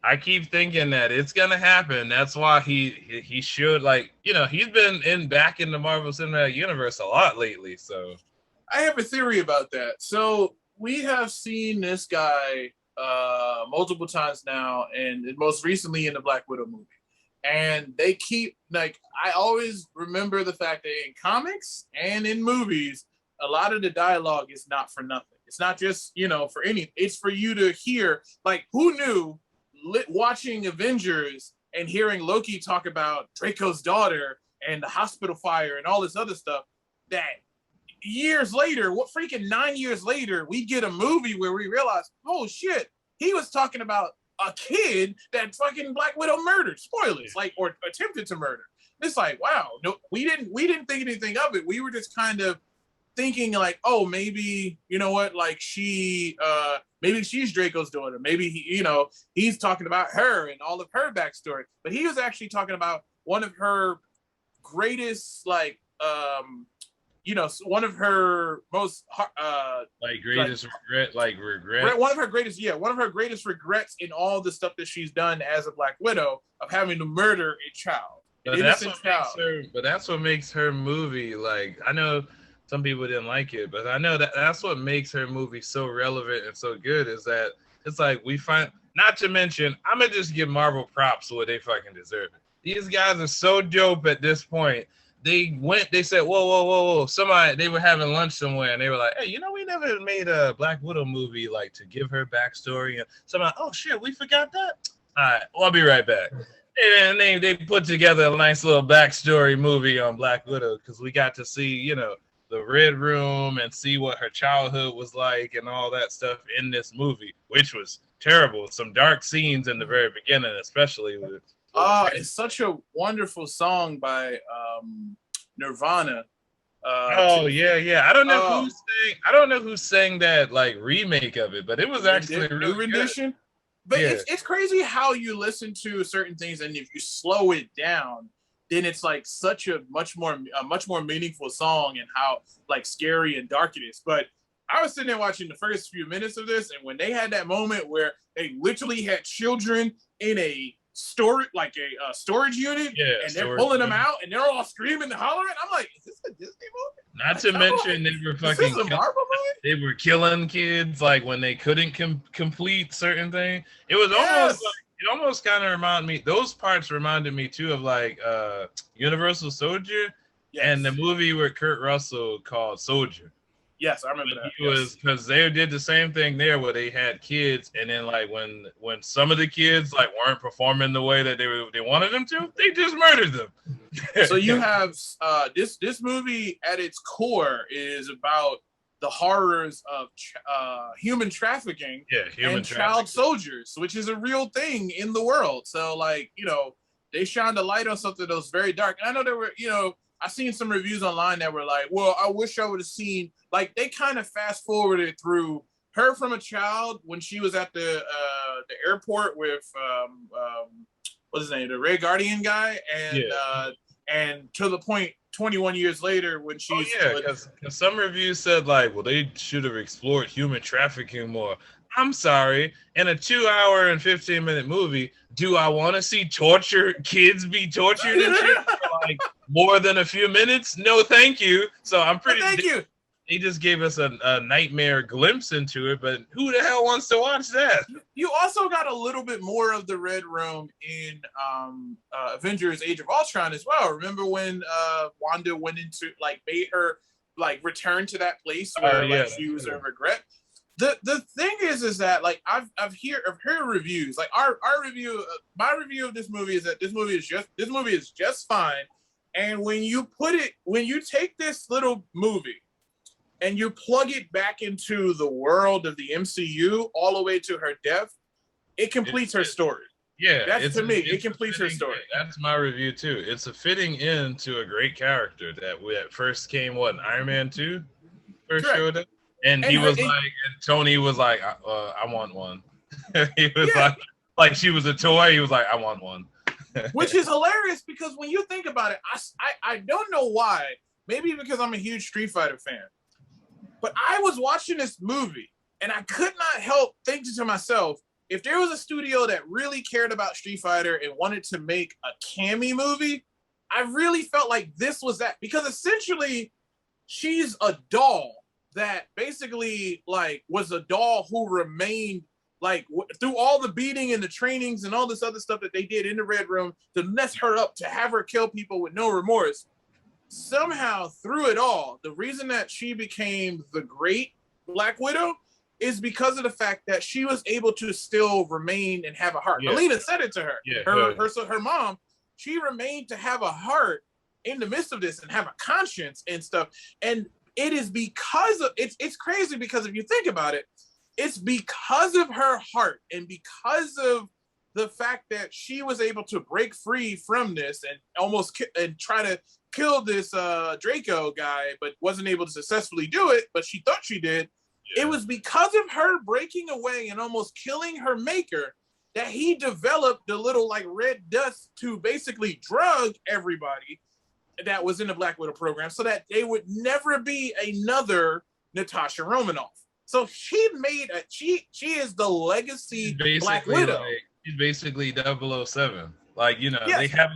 I keep thinking that it's gonna happen. That's why he should, like, he's been back in the Marvel Cinematic Universe a lot lately. So I have a theory about that. So we have seen this guy multiple times now, and most recently in the Black Widow movie. And they keep, like, I always remember the fact that in comics and in movies, a lot of the dialogue is not for nothing. It's not just, for any, it's for you to hear, like, who knew watching Avengers and hearing Loki talk about Draco's daughter and the hospital fire and all this other stuff, that years later, 9 years later, we get a movie where we realize, oh shit, he was talking about a kid that fucking Black Widow murdered. Spoilers, like, or attempted to murder. It's like, wow, no, we didn't think anything of it. We were just kind of thinking like, oh, maybe, like maybe she's Draco's daughter. Maybe he's talking about her and all of her backstory. But he was actually talking about one of her greatest, like, one of her most regret. One of her greatest regrets in all the stuff that she's done as a Black Widow of having to murder a child. But that's what makes her movie, like, I know some people didn't like it, but I know that's what makes her movie so relevant and so good, is that it's like we find, not to mention, I'm going to just give Marvel props for what they fucking deserve. These guys are so dope at this point. They said, whoa. They were having lunch somewhere and they were like, hey, we never made a Black Widow movie, like, to give her backstory. And somebody, oh shit, we forgot that? All right, well, I'll be right back. And they put together a nice little backstory movie on Black Widow, because we got to see, the Red Room and see what her childhood was like and all that stuff in this movie, which was terrible. Some dark scenes in the very beginning, especially with it's such a wonderful song by Nirvana. I don't know who sang that, like, remake of it, but it was actually a really rendition. Good. But it's crazy how you listen to certain things, and if you slow it down, then it's like such a much more meaningful song, and how, like, scary and dark it is. But I was sitting there watching the first few minutes of this, and when they had that moment where they literally had children in a storage unit, and they're pulling them out, and they're all screaming and hollering, I'm like, is this a Disney movie? Not to mention they were fucking they were killing kids, like, when they couldn't complete certain things. It was almost like, it almost kind of reminded me, those parts reminded me too of, like, Universal Soldier and the movie with Kurt Russell called Soldier. Yes, I remember that. It was because they did the same thing there, where they had kids, and then, like, when some of the kids, like, weren't performing the way that they wanted them to, they just murdered them. So you have this movie at its core is about the horrors of human trafficking and child soldiers, which is a real thing in the world. So, like, they shined a light on something that was very dark. And I know there were, I've seen some reviews online that were like, well, I wish I would have seen, like, they kind of fast forwarded through her from a child when she was at the airport with what's his name, the Red Guardian guy, and to the point 21 years later when she's because some reviews said, like, well, they should have explored human trafficking more. I'm sorry, in a 2 hour and 15-minute movie, do I want to see kids be tortured and shit for, like, more than a few minutes? No, thank you. So I'm pretty. Thank you. They just gave us a nightmare glimpse into it, but who the hell wants to watch that? You also got a little bit more of the Red Room in Avengers: Age of Ultron as well. Remember when Wanda went into, like, made her, like, return to that place where she was in regret. The thing is that, like, I've heard reviews, like my review of this movie is that this movie is just fine. And when you take this little movie and you plug it back into the world of the MCU all the way to her death, it completes her story. Yeah, That's to me, it's it completes her story. That's my review too. It's a fitting end to a great character that we at first came Iron Man 2 first Correct. showed up, and And he was like, and Tony was like, I want one. He was like she was a toy. He was like, I want one. Which is hilarious because when you think about it, I don't know why. Maybe because I'm a huge Street Fighter fan, but I was watching this movie and I could not help thinking to myself, if there was a studio that really cared about Street Fighter and wanted to make a Cammy movie, I really felt like this was that, because essentially she's a doll that basically like was a doll who remained like through all the beating and the trainings and all this other stuff that they did in the Red Room to mess her up, to have her kill people with no remorse. Somehow through it all, the reason that she became the great Black Widow is because of the fact that she was able to still remain and have a heart. Alina said it to her. Her mom, she remained to have a heart in the midst of this and have a conscience and stuff. And it is because of it's crazy, because if you think about it, it's because of her heart and because of the fact that she was able to break free from this and almost and try to kill this Draco guy, but wasn't able to successfully do it, but she thought she did. Yeah. It was because of her breaking away and almost killing her maker that he developed the little like red dust to basically drug everybody that was in the Black Widow program so that they would never be another Natasha Romanoff. So she made she is the legacy Black Widow. She's basically 007. Like, you know, they have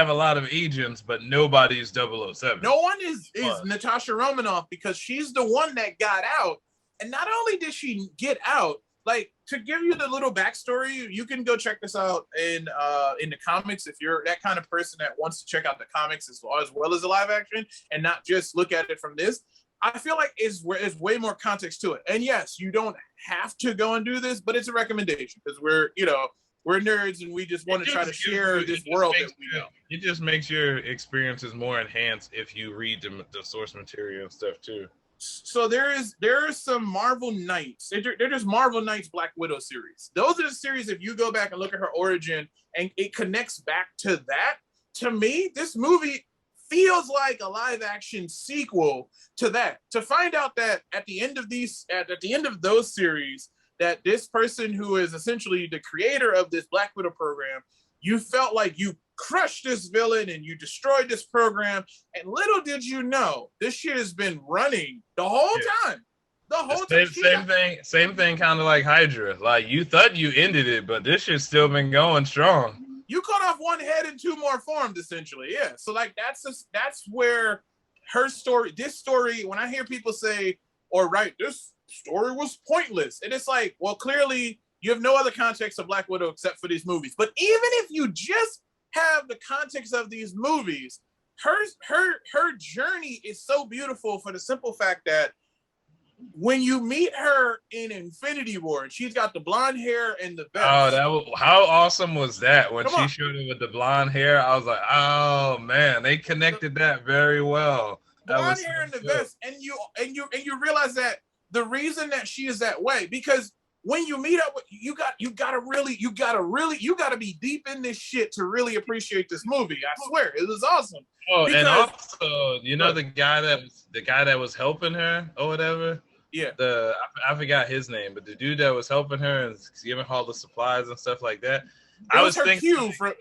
a lot of agents, but nobody's 007. No one is Natasha Romanoff, because she's the one that got out. And not only did she get out, like, to give you the little backstory, you can go check this out in the comics if you're that kind of person that wants to check out the comics as well as the live action and not just look at it from this. I feel like it's way more context to it. And yes, you don't have to go and do this, but it's a recommendation because we're nerds and we just want to try to share this world that we know. It just makes your experiences more enhanced if you read the source material and stuff too. So there are some Marvel Knights. They're just Marvel Knights Black Widow series. Those are the series, if you go back and look at her origin and it connects back to that, to me, this movie feels like a live action sequel to that. To find out that at the end of those series, that this person who is essentially the creator of this Black Widow program, you felt like you crushed this villain and you destroyed this program. And little did you know, this shit has been running the whole time. The whole time. Same thing, kind of like Hydra. Like, you thought you ended it, but this shit's still been going strong. You cut off one head and two more formed, essentially. Yeah. So like that's where her story, this story, when I hear people say, or write, this story was pointless. And it's like, well, clearly you have no other context of Black Widow except for these movies. But even if you just have the context of these movies, her journey is so beautiful for the simple fact that when you meet her in Infinity War, and she's got the blonde hair and the vest. Oh, how awesome was that when she showed up with the blonde hair? I was like, oh man, they connected that very well. Blonde hair and the vest, and you realize that the reason that she is that way, because when you meet up with you gotta be deep in this shit to really appreciate this movie. I swear, it was awesome. Oh, because, and also, you know, the guy that was helping her or whatever. Yeah. I forgot his name, but the dude that was helping her and giving her all the supplies and stuff like that. I was thinking, cue for,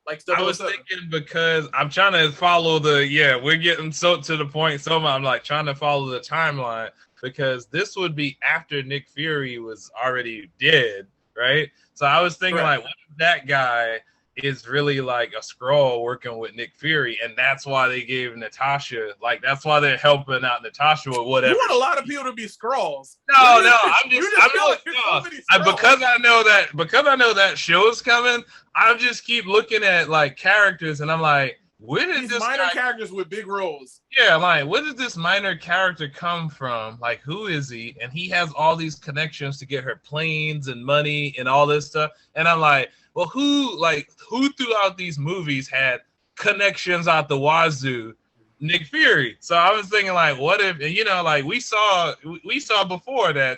like I was thinking, because I'm trying to follow we're getting so to the point. So I'm like trying to follow the timeline, because this would be after Nick Fury was already dead, right? So I was thinking, like, what if that guy is really like a Skrull working with Nick Fury, and that's why they gave Natasha, like, that's why they're helping out Natasha with whatever. You want a lot of people to be Skrulls. No, because I know that show's coming, I just keep looking at like characters, and I'm like, where did these this minor characters with big roles? Yeah, like, where did this minor character come from? Like, who is he? And he has all these connections to get her planes and money and all this stuff. And I'm like, well, who throughout these movies had connections out the wazoo? Nick Fury. So I was thinking, like, what if, like, we saw before that,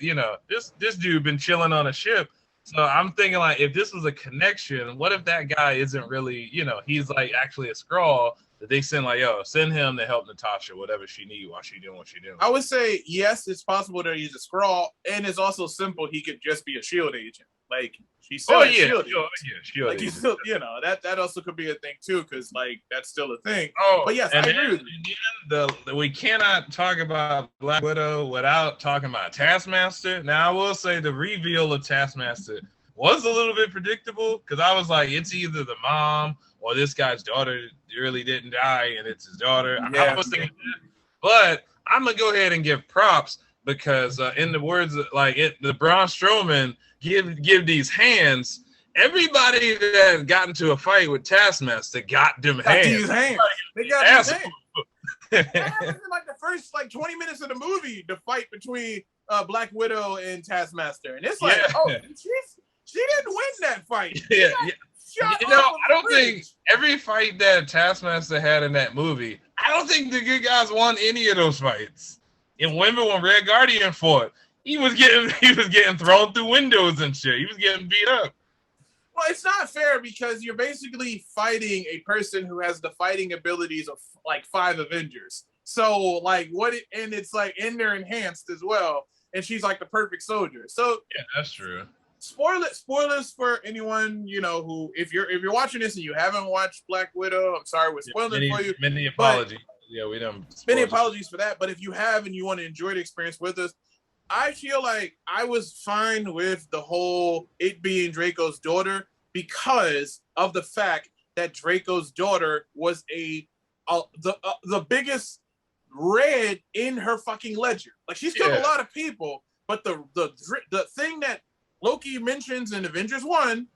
this dude been chilling on a ship So I'm thinking like, if this was a connection, what if that guy isn't really, he's like actually a Skrull that they send like, yo, send him to help Natasha, whatever she need while she doing what she doing. I would say yes, it's possible that he's a Skrull, and it's also simple. He could just be a Shield agent. Like she's still Shield. Shield. Like he's still, that also could be a thing too, because like that's still a thing. Oh, but yes, I agree with you. We cannot talk about Black Widow without talking about Taskmaster. Now, I will say the reveal of Taskmaster was a little bit predictable because I was like, it's either the mom or this guy's daughter really didn't die and it's his daughter. I was thinking that. But I'm going to go ahead and give props because in the words of, the Braun Strowman give these hands, everybody that got into a fight with Taskmaster got them hands. These hands. They got these hands. That happens in like the first 20 minutes of the movie, the fight between Black Widow and Taskmaster. And it's like, she didn't win that fight. I don't think every fight that Taskmaster had in that movie, I don't think the good guys won any of those fights. And when Red Guardian fought, he was getting thrown through windows and shit. He was getting beat up. Well, it's not fair because you're basically fighting a person who has the fighting abilities of like 5 Avengers. So and it's like and they're enhanced as well. And she's like the perfect soldier. So yeah, that's true. Spoilers for anyone who if you're watching this and you haven't watched Black Widow, I'm sorry we're spoiling it for you. Many apologies. We done. Many apologies for that. But if you have and you want to enjoy the experience with us, I feel like I was fine with the whole it being Draco's daughter because of the fact that Draco's daughter was the biggest red in her fucking ledger. Like she's killed a lot of people, but the thing that Loki mentions in Avengers 1,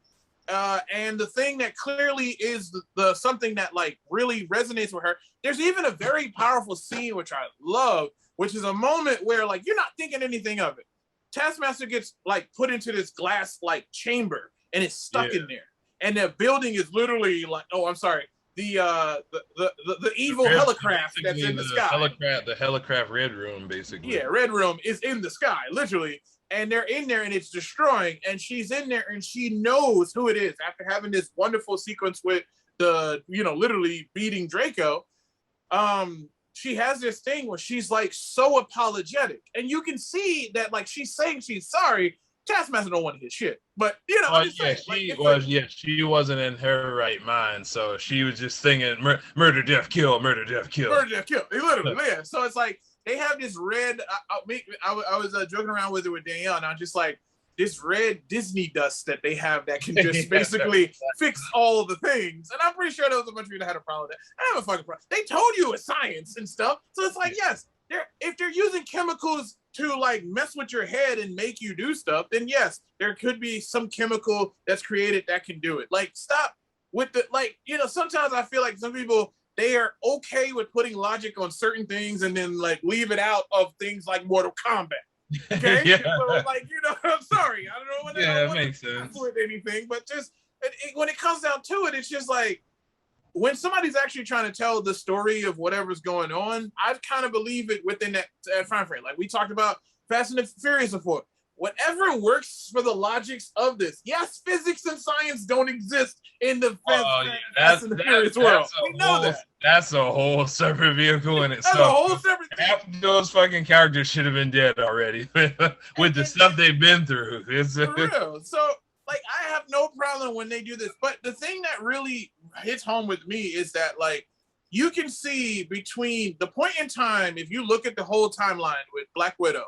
and the thing that clearly is the something that like really resonates with her. There's even a very powerful scene which I love, which is a moment where like you're not thinking anything of it. Taskmaster gets like put into this glass like chamber and it's stuck in there, and the building is literally like the evil helicraft that's in the sky. The helicraft Red Room, basically. Yeah, Red Room is in the sky, literally. And they're in there and it's destroying. And she's in there and she knows who it is after having this wonderful sequence with the, literally beating Draco. She has this thing where she's like so apologetic. And you can see that like she's saying she's sorry. Taskmaster don't want to hit shit. But, she wasn't in her right mind. So she was just singing murder, death, kill, murder, death, kill. Murder, death, kill. Literally, yeah. So it's like, they have this red. I was joking around with it with Danielle, and I'm just like this red Disney dust that they have that can just basically fix all of the things. And I'm pretty sure there was a bunch of people that had a problem with that. I have a fucking problem. They told you it's science and stuff, so it's like yes, if they're using chemicals to like mess with your head and make you do stuff, then yes, there could be some chemical that's created that can do it. Like stop with the sometimes I feel like some people. They are okay with putting logic on certain things and then like leave it out of things like Mortal Kombat. Okay, so, I'm sorry, I don't know what that makes sense with anything, but just when it comes down to it, it's just like when somebody's actually trying to tell the story of whatever's going on, I kind of believe it within that time frame. Like we talked about Fast and Furious before. Whatever works for the logics of this. Yes, physics and science don't exist in the Fast and the Furious world. We know that. That's a whole separate vehicle in itself. That's a whole separate thing. Half of those fucking characters should have been dead already with the stuff they've been through. It's for real. So, like, I have no problem when they do this. But the thing that really hits home with me is that, like, you can see between the point in time, if you look at the whole timeline with Black Widow,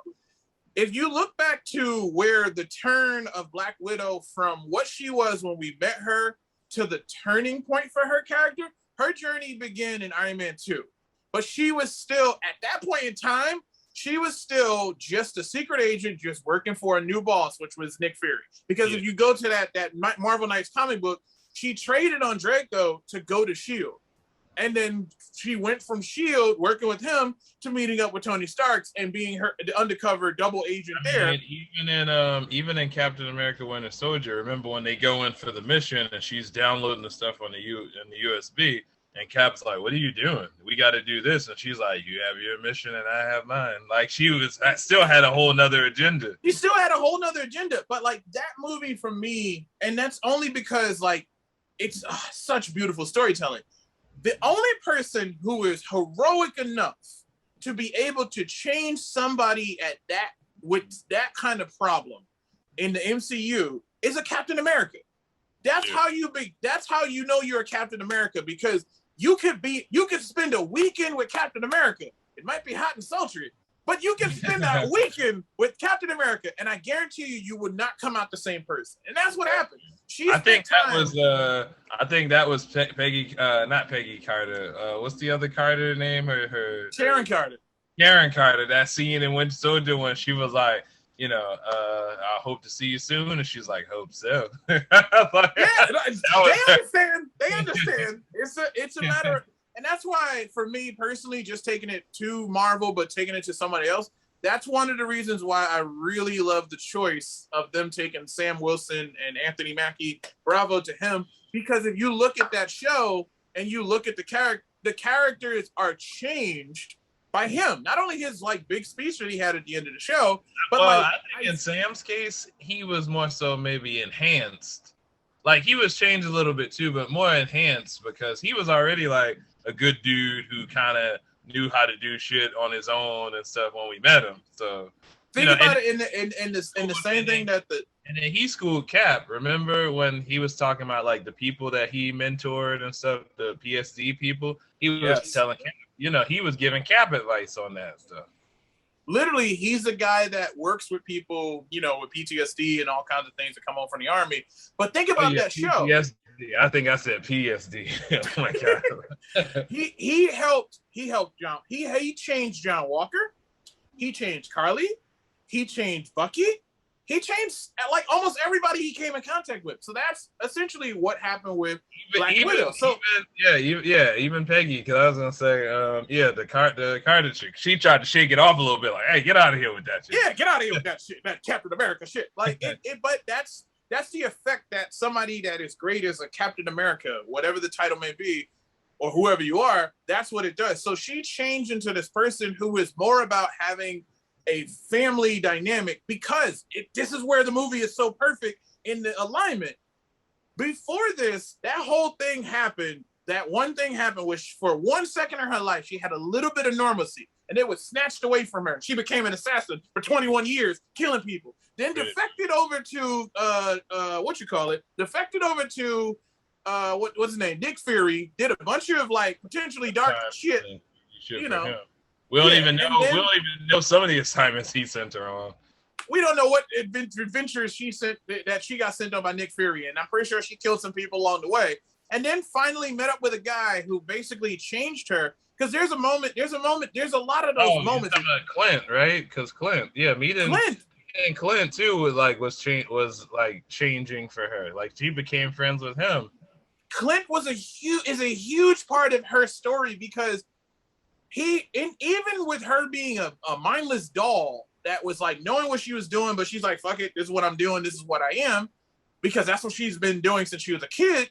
if you look back to where the turn of Black Widow from what she was when we met her to the turning point for her character, her journey began in Iron Man 2. But she was still, at that point in time, she was still just a secret agent just working for a new boss, which was Nick Fury. Because if you go to that Marvel Knights comic book, she traded on Draco to go to S.H.I.E.L.D. And then she went from S.H.I.E.L.D. working with him to meeting up with Tony Stark and being the undercover double agent there. Even in Captain America Winter Soldier, remember when they go in for the mission and she's downloading the stuff on the USB And Cap's like, what are you doing? We got to do this. And she's like, you have your mission and I have mine. Like still had a whole nother agenda. She still had a whole nother agenda. But like that movie for me, and that's only because like it's such beautiful storytelling. The only person who is heroic enough to be able to change somebody at that with that kind of problem in the MCU is a Captain America. That's how you know you're a Captain America, because you could spend a weekend with Captain America. It might be hot and sultry, but you can spend that weekend with Captain America, and I guarantee you would not come out the same person. And that's what happened. I think that was Peggy, not Peggy Carter. What's the other Carter name? Her Sharon Carter. Sharon Carter. That scene in Winter Soldier when she was like, I hope to see you soon, and she's like, hope so. They understand. It's a matter of, and that's why for me personally, just taking it to Marvel but taking it to somebody else, that's one of the reasons why I really love the choice of them taking Sam Wilson and Anthony Mackie. Bravo to him, because if you look at that show and you look at the characters are changed by him. Not only his like big speech that he had at the end of the show, but I think in Sam's case, he was more so maybe enhanced. Like he was changed a little bit too, but more enhanced because he was already like a good dude who kind of knew how to do shit on his own and stuff when we met him. So think about it in the same thing that the. And then he schooled Cap. Remember when he was talking about like the people that he mentored and stuff, the PSD people? He was telling Cap, he was giving Cap advice on that stuff. Literally, he's a guy that works with people, with PTSD and all kinds of things that come home from the army. But think about that show. PTSD. I think I said PSD. Oh my god. he helped John. He changed John Walker. He changed Carly. He changed Bucky. He changed like almost everybody he came in contact with. So that's essentially what happened with Black Widow. So even Peggy, because I was gonna say, the Carter chick, she tried to shake it off a little bit, like, hey, get out of here with that shit. Yeah, get out of here with that shit, that Captain America shit. Like but that's the effect that somebody that is great as a Captain America, whatever the title may be, or whoever you are, that's what it does. So she changed into this person who is more about having a family dynamic, because this is where the movie is so perfect in the alignment. Before this, that whole thing happened. That one thing happened, which for 1 second in her life, she had a little bit of normalcy, and it was snatched away from her. She became an assassin for 21 years, killing people. Then defected over to defected over to what's his name? Nick Fury. Did a bunch of like potentially dark shit. We don't even know some of the assignments he sent her on. We don't know what adventures she got sent on by Nick Fury, and I'm pretty sure she killed some people along the way. And then finally met up with a guy who basically changed her. Because there's a lot of those moments. Clint, right? Because Clint, and Clint too was changing for her. Like she became friends with him. Clint is a huge part of her story, because even with her being a mindless doll that was like knowing what she was doing, but she's like, fuck it, this is what I'm doing, this is what I am, because that's what she's been doing since she was a kid.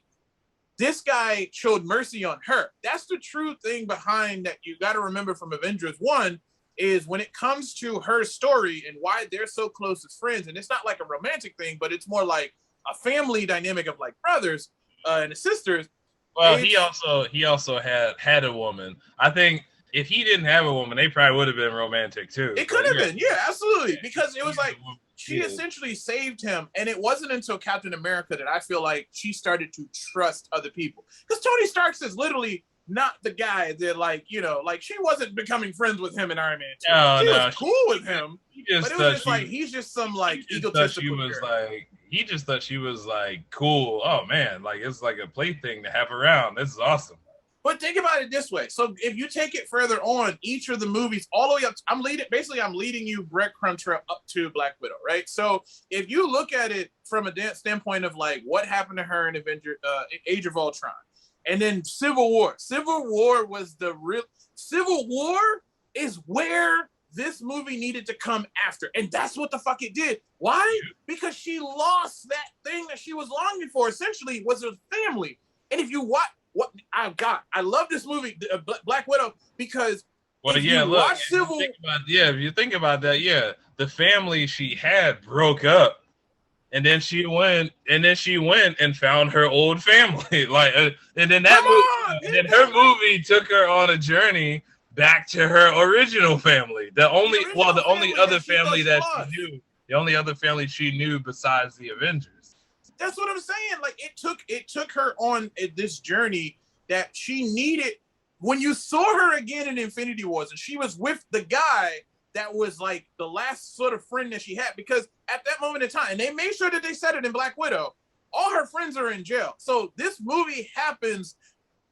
This guy showed mercy on her. That's the true thing behind that you got to remember from Avengers 1, is when it comes to her story and why they're so close as friends, and it's not like a romantic thing, but it's more like a family dynamic of like brothers and sisters. Well, he also had a woman. I think if he didn't have a woman, they probably would have been romantic too. It could have been, yeah, absolutely. Because it was like she essentially saved him, and it wasn't until Captain America that I feel like she started to trust other people. Because Tony Stark is literally not the guy that like she wasn't becoming friends with him in Iron Man 2. She was cool with him, but it was just like he's just some like egotistical. He just thought she was like cool. Oh man, like it's like a plaything to have around. This is awesome. But think about it this way. So if you take it further on, each of the movies, all the way up, I'm leading you breadcrumb trail up to Black Widow, right? So if you look at it from a standpoint of like what happened to her in Age of Ultron, and then Civil War. Civil War is where this movie needed to come after. And that's what the fuck it did. Why? Because she lost that thing that she was longing for, essentially, was her family. And if you what I love this movie, Black Widow, because if you think about that, the family she had broke up, and then she went and found her old family, and then her movie took her on a journey back to her original family. The only other family she knew besides the Avengers. That's what I'm saying. Like it took her on this journey that she needed. When you saw her again in Infinity Wars, and she was with the guy that was like the last sort of friend that she had, because at that moment in time, and they made sure that they said it in Black Widow, all her friends are in jail. So this movie happens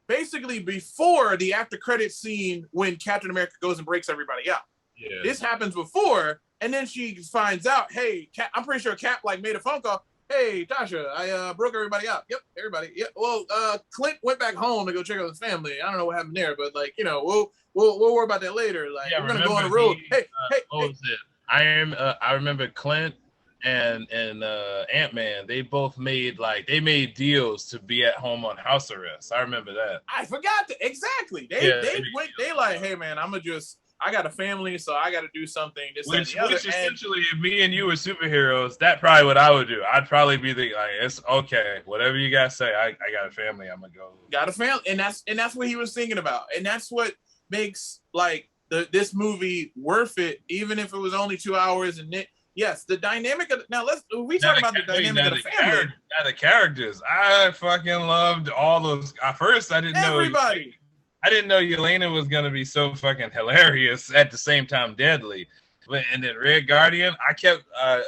basically before the after credit scene when Captain America goes and breaks everybody out. Yeah. This happens before, and then she finds out, hey, Cap, I'm pretty sure Cap like made a phone call. Hey, Tasha, I broke everybody up. Yep, everybody. Yep. Well, Clint went back home to go check on his family. I don't know what happened there, but like, we'll worry about that later. Like, we're gonna go on the road. What was it? I remember Clint and Ant-Man. They both made deals to be at home on house arrest. I remember that. I forgot that exactly. They like, hey man, I got a family, so I got to do something. Which essentially, if me and you were superheroes, that's probably what I would do. I'd probably be it's okay, whatever you guys say. I got a family. I'm gonna go. Got a family, and that's what he was thinking about, and that's what makes like this movie worth it, even if it was only 2 hours. And yes, the dynamic of we talk about the dynamic of the family. The characters, I fucking loved all those. At first, I didn't know everybody. I didn't know Yelena was gonna be so fucking hilarious at the same time deadly. And then Red Guardian, I kept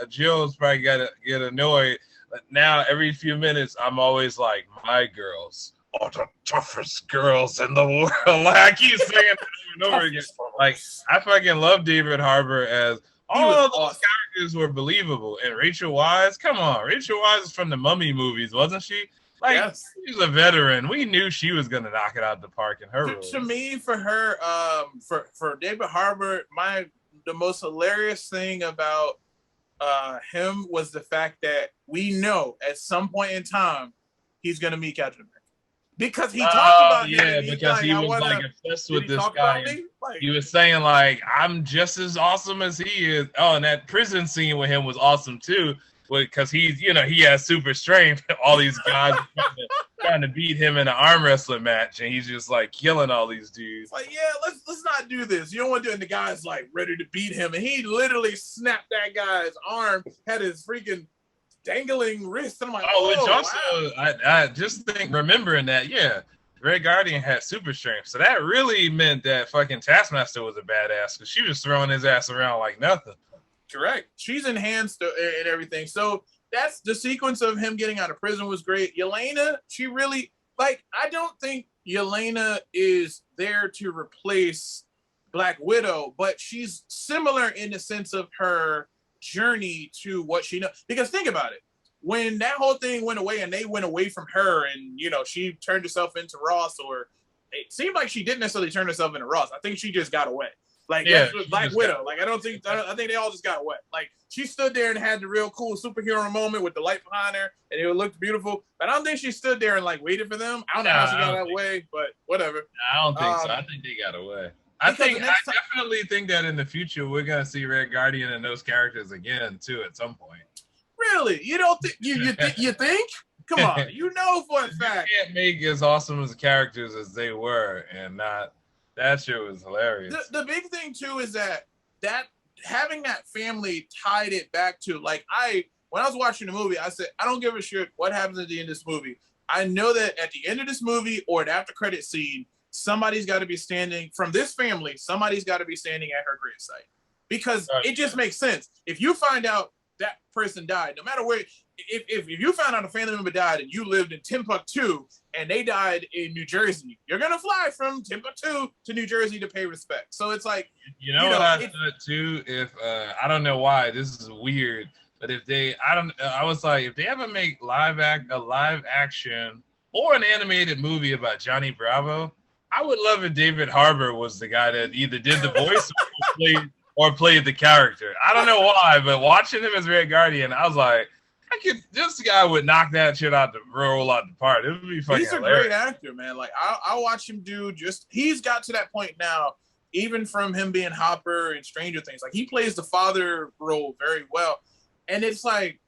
Jill's probably gotta get annoyed. But now every few minutes I'm always like, my girls are the toughest girls in the world. Like I keep saying it over and over again. Like I fucking love David Harbour as all of those characters were believable. And Rachel Weisz, come on, Rachel Weisz is from the Mummy movies, wasn't she? Like, yes. She's a veteran. We knew she was going to knock it out the park in her role. To me, for her, for David Harbour, the most hilarious thing about him was the fact that we know at some point in time he's going to meet Captain America. Because he talked about because he was obsessed with this guy. He was saying I'm just as awesome as he is. Oh, and that prison scene with him was awesome too. Because he's, he has super strength. All these guys trying to beat him in an arm wrestling match, and he's just killing all these dudes. Let's not do this. You don't want to do it. And the guy's ready to beat him, and he literally snapped that guy's arm, had his freaking dangling wrist. And I'm I just think remembering that, Red Guardian had super strength, so that really meant that fucking Taskmaster was a badass because she was throwing his ass around like nothing. Correct. She's enhanced and everything. So that's the sequence of him getting out of prison was great. Yelena, she really I don't think Yelena is there to replace Black Widow, but she's similar in the sense of her journey to what she knows. Because think about it. When that whole thing went away and they went away from her and, she turned herself into Ross, or it seemed like she didn't necessarily turn herself into Ross. I think she just got away. Black Widow. I think they all just got wet. She stood there and had the real cool superhero moment with the light behind her, and it looked beautiful. But I don't think she stood there and waited for them. I don't know how she got that way, but whatever. I don't think so. I think they got away. I definitely think that in the future we're gonna see Red Guardian and those characters again too at some point. Really? You don't think you think? Come on, for a fact. You can't make as awesome as characters as they were and not. That shit was hilarious. The big thing too is that having that family tied it back to when I was watching the movie, I said, I don't give a shit what happens at the end of this movie. I know that at the end of this movie or the after credit scene, somebody's got to be standing from this family. Somebody's got to be standing at her gravesite because it just makes sense. If you find out that person died, no matter where. If you found out a family member died and you lived in Timbuktu and they died in New Jersey, you're gonna fly from Timbuktu to New Jersey to pay respect. So it's I thought too. If I don't know why this is weird, but if they ever make a live action or an animated movie about Johnny Bravo, I would love if David Harbour was the guy that either did the voice or played the character. I don't know why, but watching him as Red Guardian, I was like. This guy would knock that shit roll out the park. It would be fucking He's a hilarious. great actor, man. Like I watch him do he's got to that point now, even from him being Hopper and Stranger Things. Like he plays the father role very well. And it's like,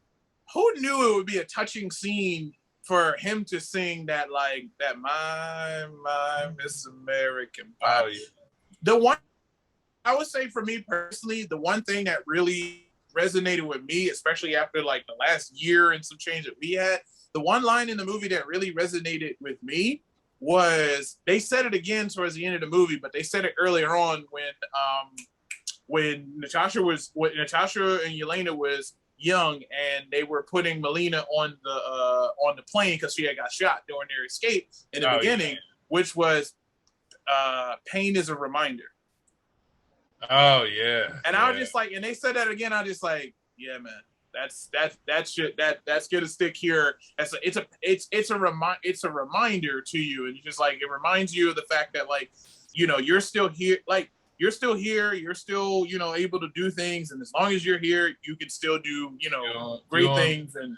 who knew it would be a touching scene for him to sing that my Miss American Pie. Oh, yeah. The one I would say for me personally, the one thing that really resonated with me, especially after like the last year and some change that we had, the one line in the movie that really resonated with me was, they said it again towards the end of the movie, but they said it earlier on when Natasha and Yelena was young and they were putting Melina on the plane because she had got shot during their escape in the beginning, which was pain is a reminder. Oh yeah. And I was just like, and they said that again, I was just like, yeah, man, that's gonna stick here. It's a reminder to you, and just like it reminds you of the fact that like, you know, you're still here, you're still you know, able to do things, and as long as you're here, you can still do, you know, great things and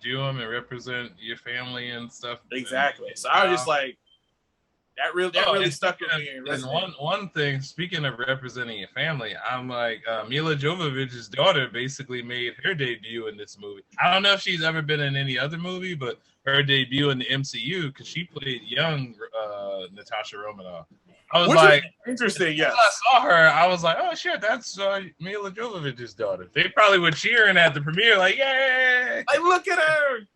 do them and represent your family and stuff. Exactly. So I was just like, that really stuck with me. And one thing, speaking of representing your family, I'm like, Mila Jovovich's daughter basically made her debut in this movie. I don't know if she's ever been in any other movie, but her debut in the MCU, because she played young Natasha Romanoff. I was like, interesting, yeah. When I saw her, I was like, oh shit, that's Mila Jovovich's daughter. They probably were cheering at the premiere, like, yay! Like, look at her.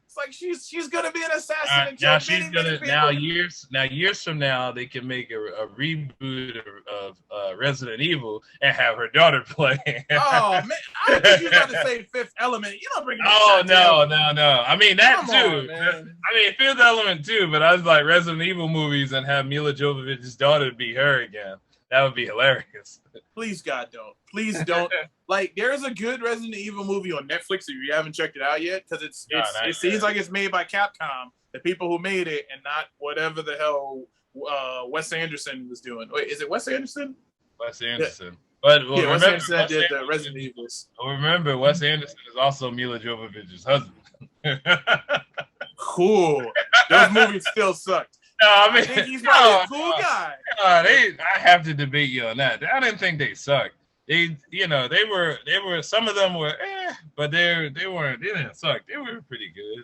It's like she's gonna be an assassin. Now she's gonna years from now they can make a reboot of Resident Evil and have her daughter play. Oh man, I think you about to say Fifth Element. You don't bring. Oh no. I mean that too. Man. I mean Fifth Element too. But I was like Resident Evil movies and have Mila Jovovich's daughter be her again. That would be hilarious. Please, God, don't. Please don't. Like, there's a good Resident Evil movie on Netflix if you haven't checked it out yet, because it seems like it's made by Capcom, the people who made it, and not whatever the hell Wes Anderson was doing. Wait, is it Wes Anderson? Wes Anderson. But yeah, Wes Anderson did the Resident Evils. Remember, Wes Anderson is also Mila Jovovich's husband. Cool. Those movies still sucked. No, I mean, think he's probably a cool guy. I have to debate you on that. I didn't think they sucked. They were some of them were but they didn't suck. They were pretty good.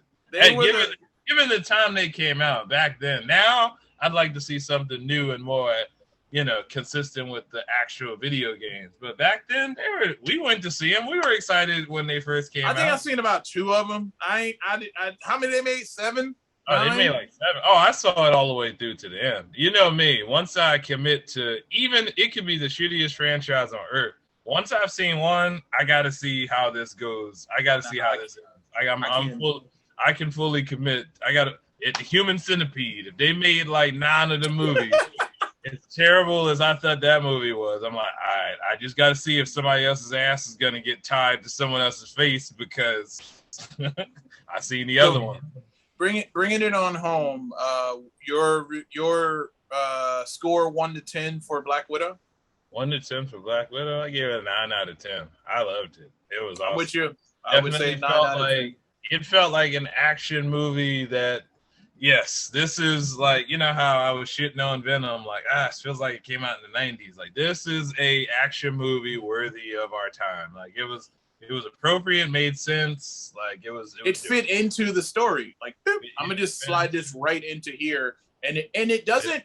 Given the time they came out back then. Now I'd like to see something new and more, consistent with the actual video games. But back then we went to see them. We were excited when they first came out. I think I've seen about 2 of them. How many they made? 7? Oh, they made like 7. Oh, I saw it all the way through to the end. You know me. Once I commit to, even it could be the shittiest franchise on earth. Once I've seen one, I got to see how this goes. I got to see how this is. I can fully commit. Human Centipede. If they made like 9 of the movies, as terrible as I thought that movie was, I'm like, all right, I just got to see if somebody else's ass is gonna get tied to someone else's face because I seen the other one. Bringing it on home. Your score 1 to 10 for Black Widow. 1 to 10 for Black Widow. I gave it a 9 out of 10. I loved it. It was awesome. I'm with you. I would say 9 out of 10. It felt like an action movie that, yes, this is like, you know how I was shitting on Venom, like, it feels like it came out in the 90s. Like, this is a action movie worthy of our time. Like, it was appropriate, made sense. Like, it fit into the story. Like, boop, I'm gonna just slide this right into here, and it doesn't.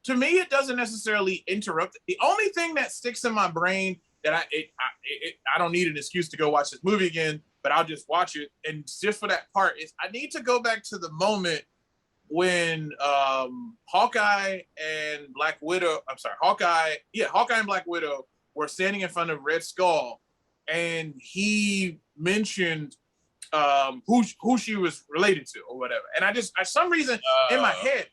To me, it doesn't necessarily interrupt. The only thing that sticks in my brain that I don't need an excuse to go watch this movie again, but I'll just watch it, and just for that part is I need to go back to the moment when Hawkeye and Black Widow were standing in front of Red Skull, and he mentioned who she was related to or whatever. And I just, for some reason in my head,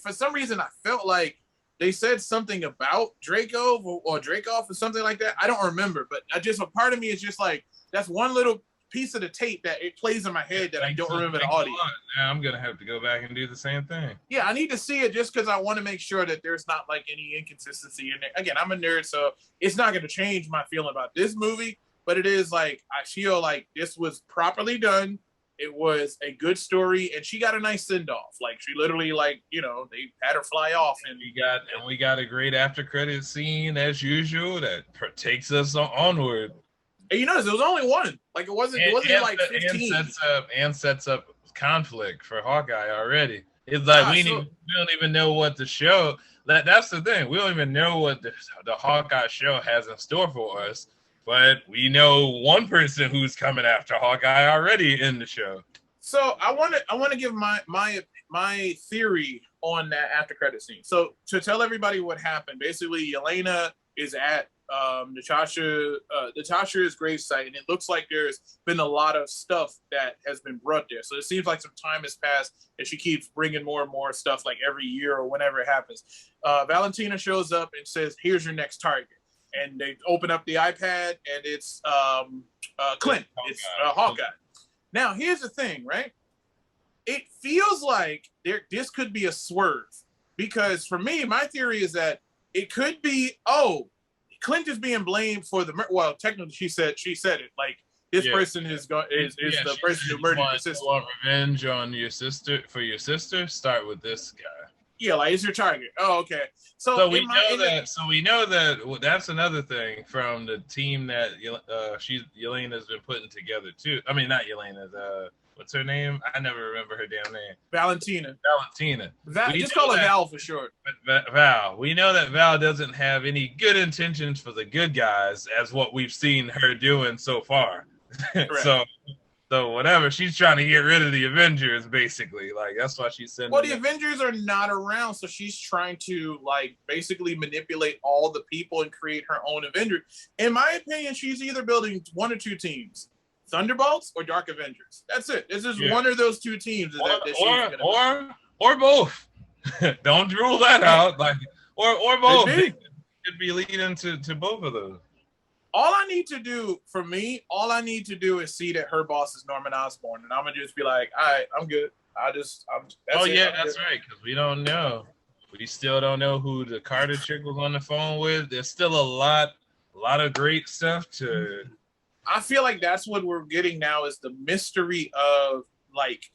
for some reason I felt like they said something about Draco or Dracoff or something like that. I don't remember, but a part of me is just like, that's one little piece of the tape that it plays in my head that I don't remember the audio. Now I'm gonna have to go back and do the same thing. Yeah, I need to see it just because I want to make sure that there's not like any inconsistency in there. Again, I'm a nerd, so it's not gonna change my feeling about this movie. but it is like I feel like this was properly done. It was a good story, and she got a nice send off. Like she literally, like they had her fly off, and we got a great after credit scene as usual that takes us onward. And you notice it was only one. Like it wasn't like 15. And sets up conflict for Hawkeye already. It's like we don't even know what the show. That's the thing. We don't even know what the Hawkeye show has in store for us. But we know one person who's coming after Hawkeye already in the show. So I want to give my theory on that after credit scene. So to tell everybody what happened, basically Yelena is at Natasha's gravesite, and it looks like there's been a lot of stuff that has been brought there. So it seems like some time has passed, and she keeps bringing more and more stuff, like every year or whenever it happens. Valentina shows up and says, "Here's your next target." And they open up the iPad, and it's Clint. It's Hawkeye. Now, here's the thing, right? It feels like this could be a swerve. Because for me, my theory is that it could be, Clint is being blamed for technically she said it. Like, this person is the person who murdered your sister. Want revenge on your sister for your sister? Start with this guy. Yeah, like it's your target. Oh, okay. So we know that that's another thing from the team that Yelena's been putting together too. I mean, not Yelena. What's her name? I never remember her damn name. Valentina. Just call her Val for short. Val. We know that Val doesn't have any good intentions for the good guys, as what we've seen her doing so far. So whatever, she's trying to get rid of the Avengers, basically. Like, that's why she's sending. Well, the Avengers are not around, so she's trying to, like, basically manipulate all the people and create her own Avengers. In my opinion, she's either building one or two teams: Thunderbolts or Dark Avengers. That's it. This is one of those two teams. Or both. Don't rule that out. Like, or both. It could be leading to both of those. All I need to do is see that her boss is Norman Osborn, and I'm gonna just be like, all right, I'm good. That's right, because we don't know. We still don't know who the Carter chick was on the phone with. There's still a lot of great stuff to. I feel like that's what we're getting now is the mystery of, like,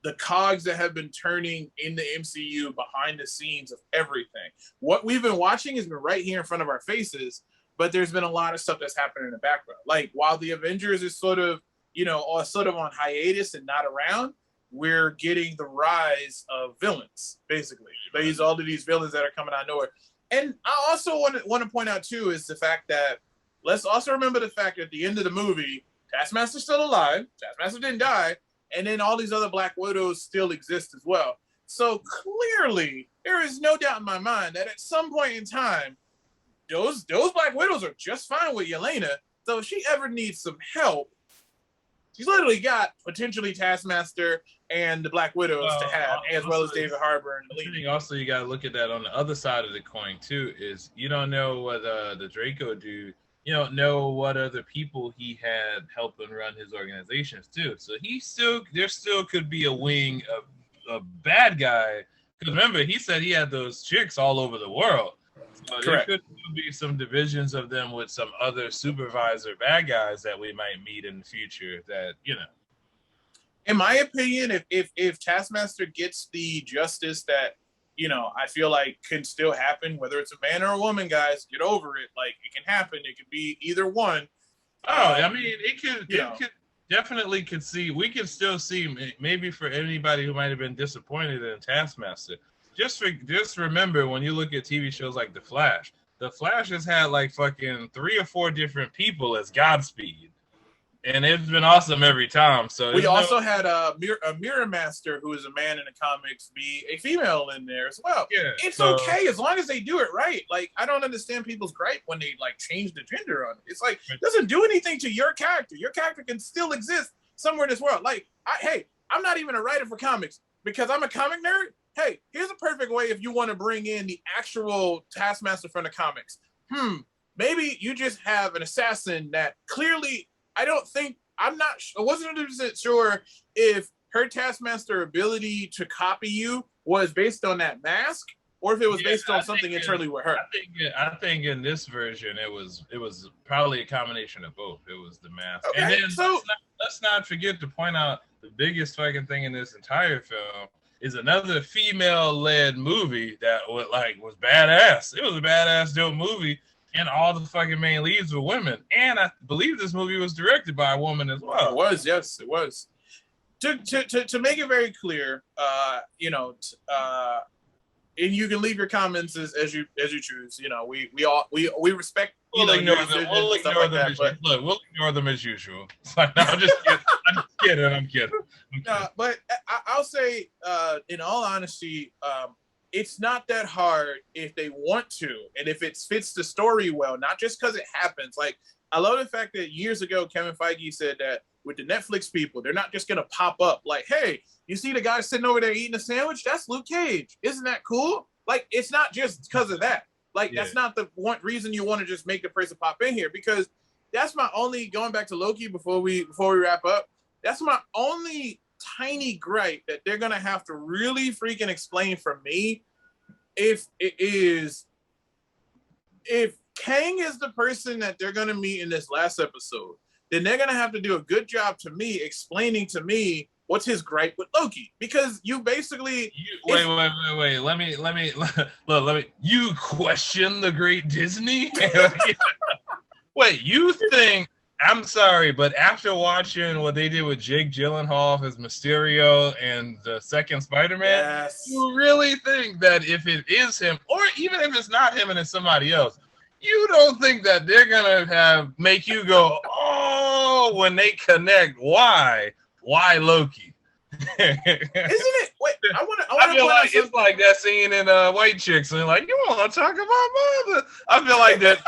the cogs that have been turning in the MCU behind the scenes of everything. What we've been watching has been right here in front of our faces. But there's been a lot of stuff that's happening in the background. Like, while the Avengers is sort of on hiatus and not around, we're getting the rise of villains, basically. There's all of these villains that are coming out of nowhere. And I also want to point out, too, is the fact that, let's also remember the fact that at the end of the movie, Taskmaster's still alive. Taskmaster didn't die. And then all these other Black Widows still exist as well. So clearly, there is no doubt in my mind that at some point in time, those Black Widows are just fine with Yelena. So if she ever needs some help, she's literally got potentially Taskmaster and the Black Widows to have, as well as David Harbour and Lee. Also, you got to look at that on the other side of the coin too. Is you don't know what the Draco do. You don't know what other people he had helping run his organizations too. So there still could be a wing of a bad guy. Because remember, he said he had those chicks all over the world. So there could be some divisions of them with some other supervisor bad guys that we might meet in the future that, In my opinion, if Taskmaster gets the justice that, I feel like can still happen, whether it's a man or a woman, guys, get over it. Like, it can happen. It could be either one. I mean, it could definitely we can still see, maybe for anybody who might have been disappointed in Taskmaster. Just remember when you look at TV shows like The Flash has had like fucking 3 or 4 different people as Godspeed, and it's been awesome every time. So we also had a Mirror Master, who is a man in the comics, be a female in there as well. Yeah, it's okay as long as they do it right. Like, I don't understand people's gripe when they like change the gender on it. It's like it doesn't do anything to your character. Your character can still exist somewhere in this world. Like, I'm not even a writer for comics because I'm a comic nerd. Hey, here's a perfect way if you want to bring in the actual Taskmaster from the comics. Maybe you just have an assassin that clearly, I wasn't 100% sure if her Taskmaster ability to copy you was based on that mask or if it was based on something internally with her. I think in this version it was probably a combination of both. It was the mask, Okay, and then let's not forget to point out the biggest fucking thing in this entire film is another female-led movie that was badass. It was a badass dope movie, and all the fucking main leads were women. And I believe this movie was directed by a woman as well. It was, yes, it was. To make it very clear, and you can leave your comments as you choose. You know, we respect. We'll ignore them as usual. I'm just kidding. I'm kidding. But I'll say, in all honesty, it's not that hard if they want to, and if it fits the story well. Not just because it happens. Like, I love the fact that years ago Kevin Feige said that with the Netflix people, they're not just gonna pop up like, "Hey, you see the guy sitting over there eating a sandwich? That's Luke Cage. Isn't that cool?" Like, it's not just because of that. Like, that's not the one reason you want to just make the person pop in here, because that's my only, going back to Loki before we wrap up, that's my only tiny gripe that they're gonna have to really freaking explain for me. If Kang is the person that they're gonna meet in this last episode, then they're gonna have to do a good job to me explaining to me what's his gripe with Loki, because you basically wait. Let me. You question the great Disney? Wait, you think? I'm sorry, but after watching what they did with Jake Gyllenhaal as Mysterio and the second Spider-Man, you really think that if it is him, or even if it's not him and it's somebody else, you don't think that they're gonna make you go, oh, when they connect? Why Loki? Isn't it? Wait, I feel like it's like that scene in White Chicks, and like, you want to talk about mother? I feel like that.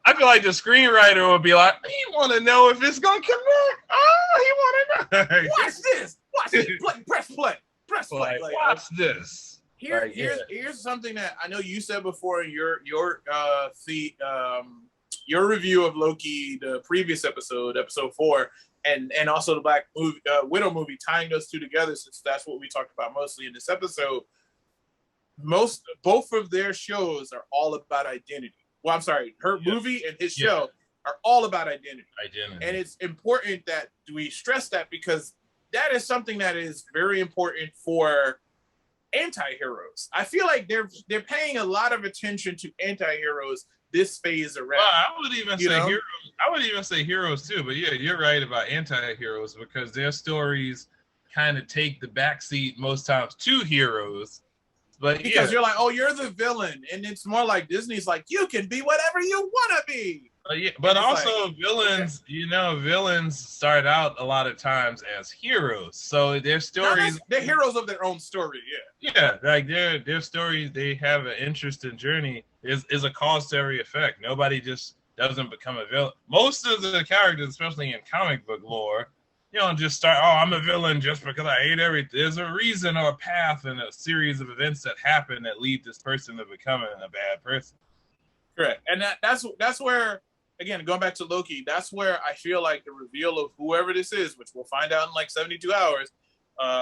I feel like the screenwriter would be like, he want to know if it's gonna connect. Oh, he want to know. Watch this. Press play. Like, watch this. Here's something that I know you said before in your review of Loki, the previous episode 4, and also the Black Widow movie, tying those two together, since that's what we talked about mostly in this episode. Both of their shows are all about identity. Well, I'm sorry, her movie and his show are all about identity. And it's important that we stress that, because that is something that is very important for anti-heroes. I feel like they're paying a lot of attention to anti-heroes this phase around. Well, I would even say heroes. I would even say heroes too. But yeah, you're right about anti-heroes, because their stories kind of take the backseat most times to heroes. But because you're like, oh, you're the villain, and it's more like Disney's like, you can be whatever you want to be. But also like, villains, villains start out a lot of times as heroes. So their stories, they're heroes of their own story. Yeah, like their stories, they have an interesting journey. Is a cause-to-every effect. Nobody just doesn't become a villain. Most of the characters, especially in comic book lore, you don't just start, oh, I'm a villain just because I hate everything. There's a reason or a path and a series of events that happen that lead this person to becoming a bad person. Correct. And that's where, again, going back to Loki, that's where I feel like the reveal of whoever this is, which we'll find out in like 72 hours,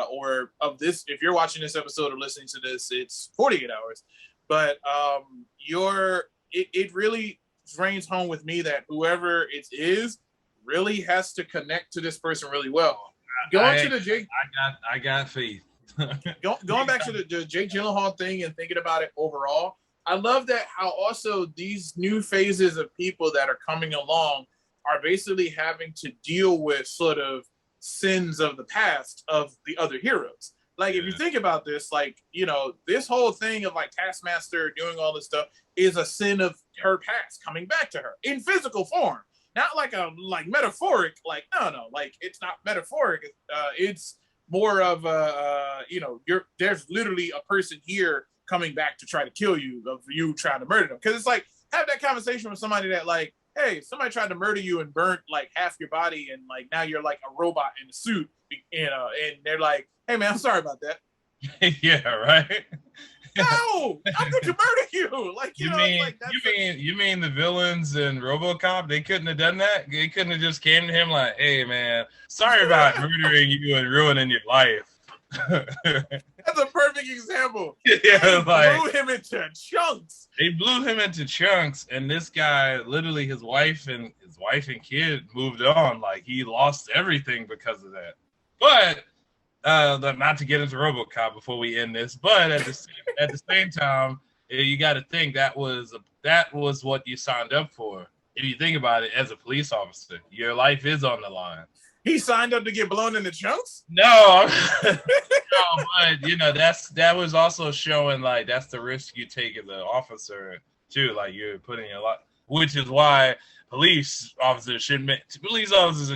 or of this, if you're watching this episode or listening to this, it's 48 hours. But it really drains home with me that whoever it is really has to connect to this person really well. I got faith. Going back to the Jake Gyllenhaal thing and thinking about it overall, I love that how also these new phases of people that are coming along are basically having to deal with sort of sins of the past of the other heroes. Like, if you think about this, like, this whole thing of like Taskmaster doing all this stuff is a sin of her past coming back to her in physical form. Not like metaphoric, like, no, like, it's not metaphoric. It's more of there's literally a person here coming back to try to kill you, of you trying to murder them. Because it's like, have that conversation with somebody that like, hey, somebody tried to murder you and burnt like half your body, and like now you're like a robot in a suit, and they're like, hey man, I'm sorry about that. Yeah, right. No, I'm going to murder you. Like, you mean the villains in RoboCop? They couldn't have done that. They couldn't have just came to him like, "Hey, man, sorry about murdering you and ruining your life." That's a perfect example. Yeah, they like blew him into chunks. They blew him into chunks, and this guy, literally, his wife and kid moved on. Like he lost everything because of that. But not to get into RoboCop before we end this, but at the same time, you got to think that was what you signed up for. If you think about it, as a police officer, your life is on the line. He signed up to get blown into chunks? No, no, but that was also showing like that's the risk you take as an officer too. Like you're putting a lot, which is why police officers and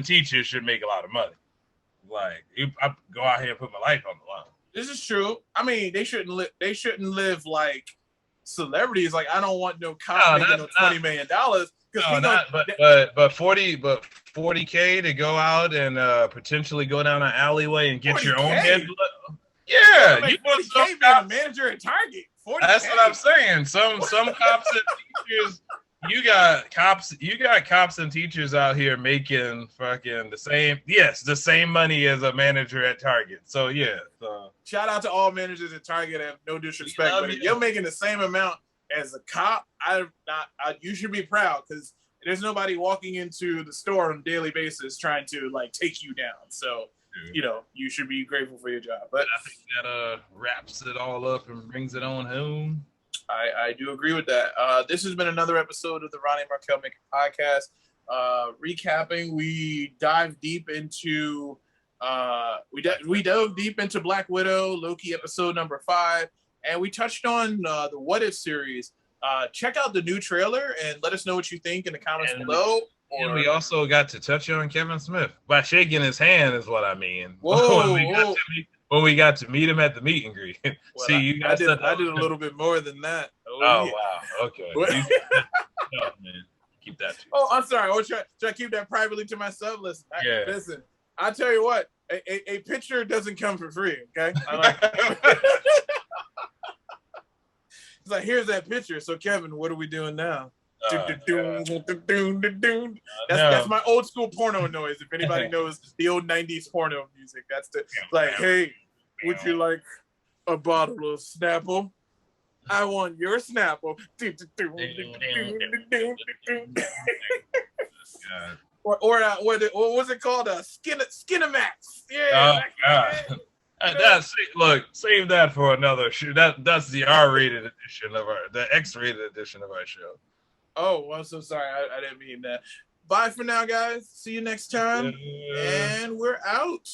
teachers should make a lot of money. Like I go out here and put my life on the line. This is true. I mean, they shouldn't live like celebrities. Like I don't want no cop making no $20 million. But 40K to go out and potentially go down an alleyway and get 40K? Your own head. Yeah, you 40K being a manager at Target. 40K. That's what I'm saying. Some cops and teachers. You got cops and teachers out here making fucking the same money as a manager at Target. So yeah. Shout out to all managers at Target. I have no disrespect, but if you're making the same amount as a cop, you should be proud because there's nobody walking into the store on a daily basis trying to like take you down. So you should be grateful for your job. But I think that wraps it all up and brings it on home. I do agree with that. This has been another episode of the Ronnie and Markell podcast. Recapping, we dived deep into we dove deep into Black Widow, Loki episode number 5, and we touched on the What If series. Check out the new trailer and let us know what you think in the comments below. And we also got to touch on Kevin Smith by shaking his hand is what I mean. Whoa, when we got to meet him at the meet and greet. Well, see, I did a little bit more than that. Oh, wow. Okay. Man. Keep that. Oh, I'm sorry. I'll try to keep that privately to myself. Listen, I tell you what, a picture doesn't come for free, okay? It's like, here's that picture. So, Kevin, what are we doing now? That's my old school porno noise. If anybody knows the old 90s porno music, that's hey, would you like a bottle of Snapple? I want your Snapple. What was it called? Skinamax. Yeah. Oh, God. Save that for another show. That's the R-rated edition the X-rated edition of our show. Oh, I'm so sorry. I didn't mean that. Bye for now, guys. See you next time. And we're out.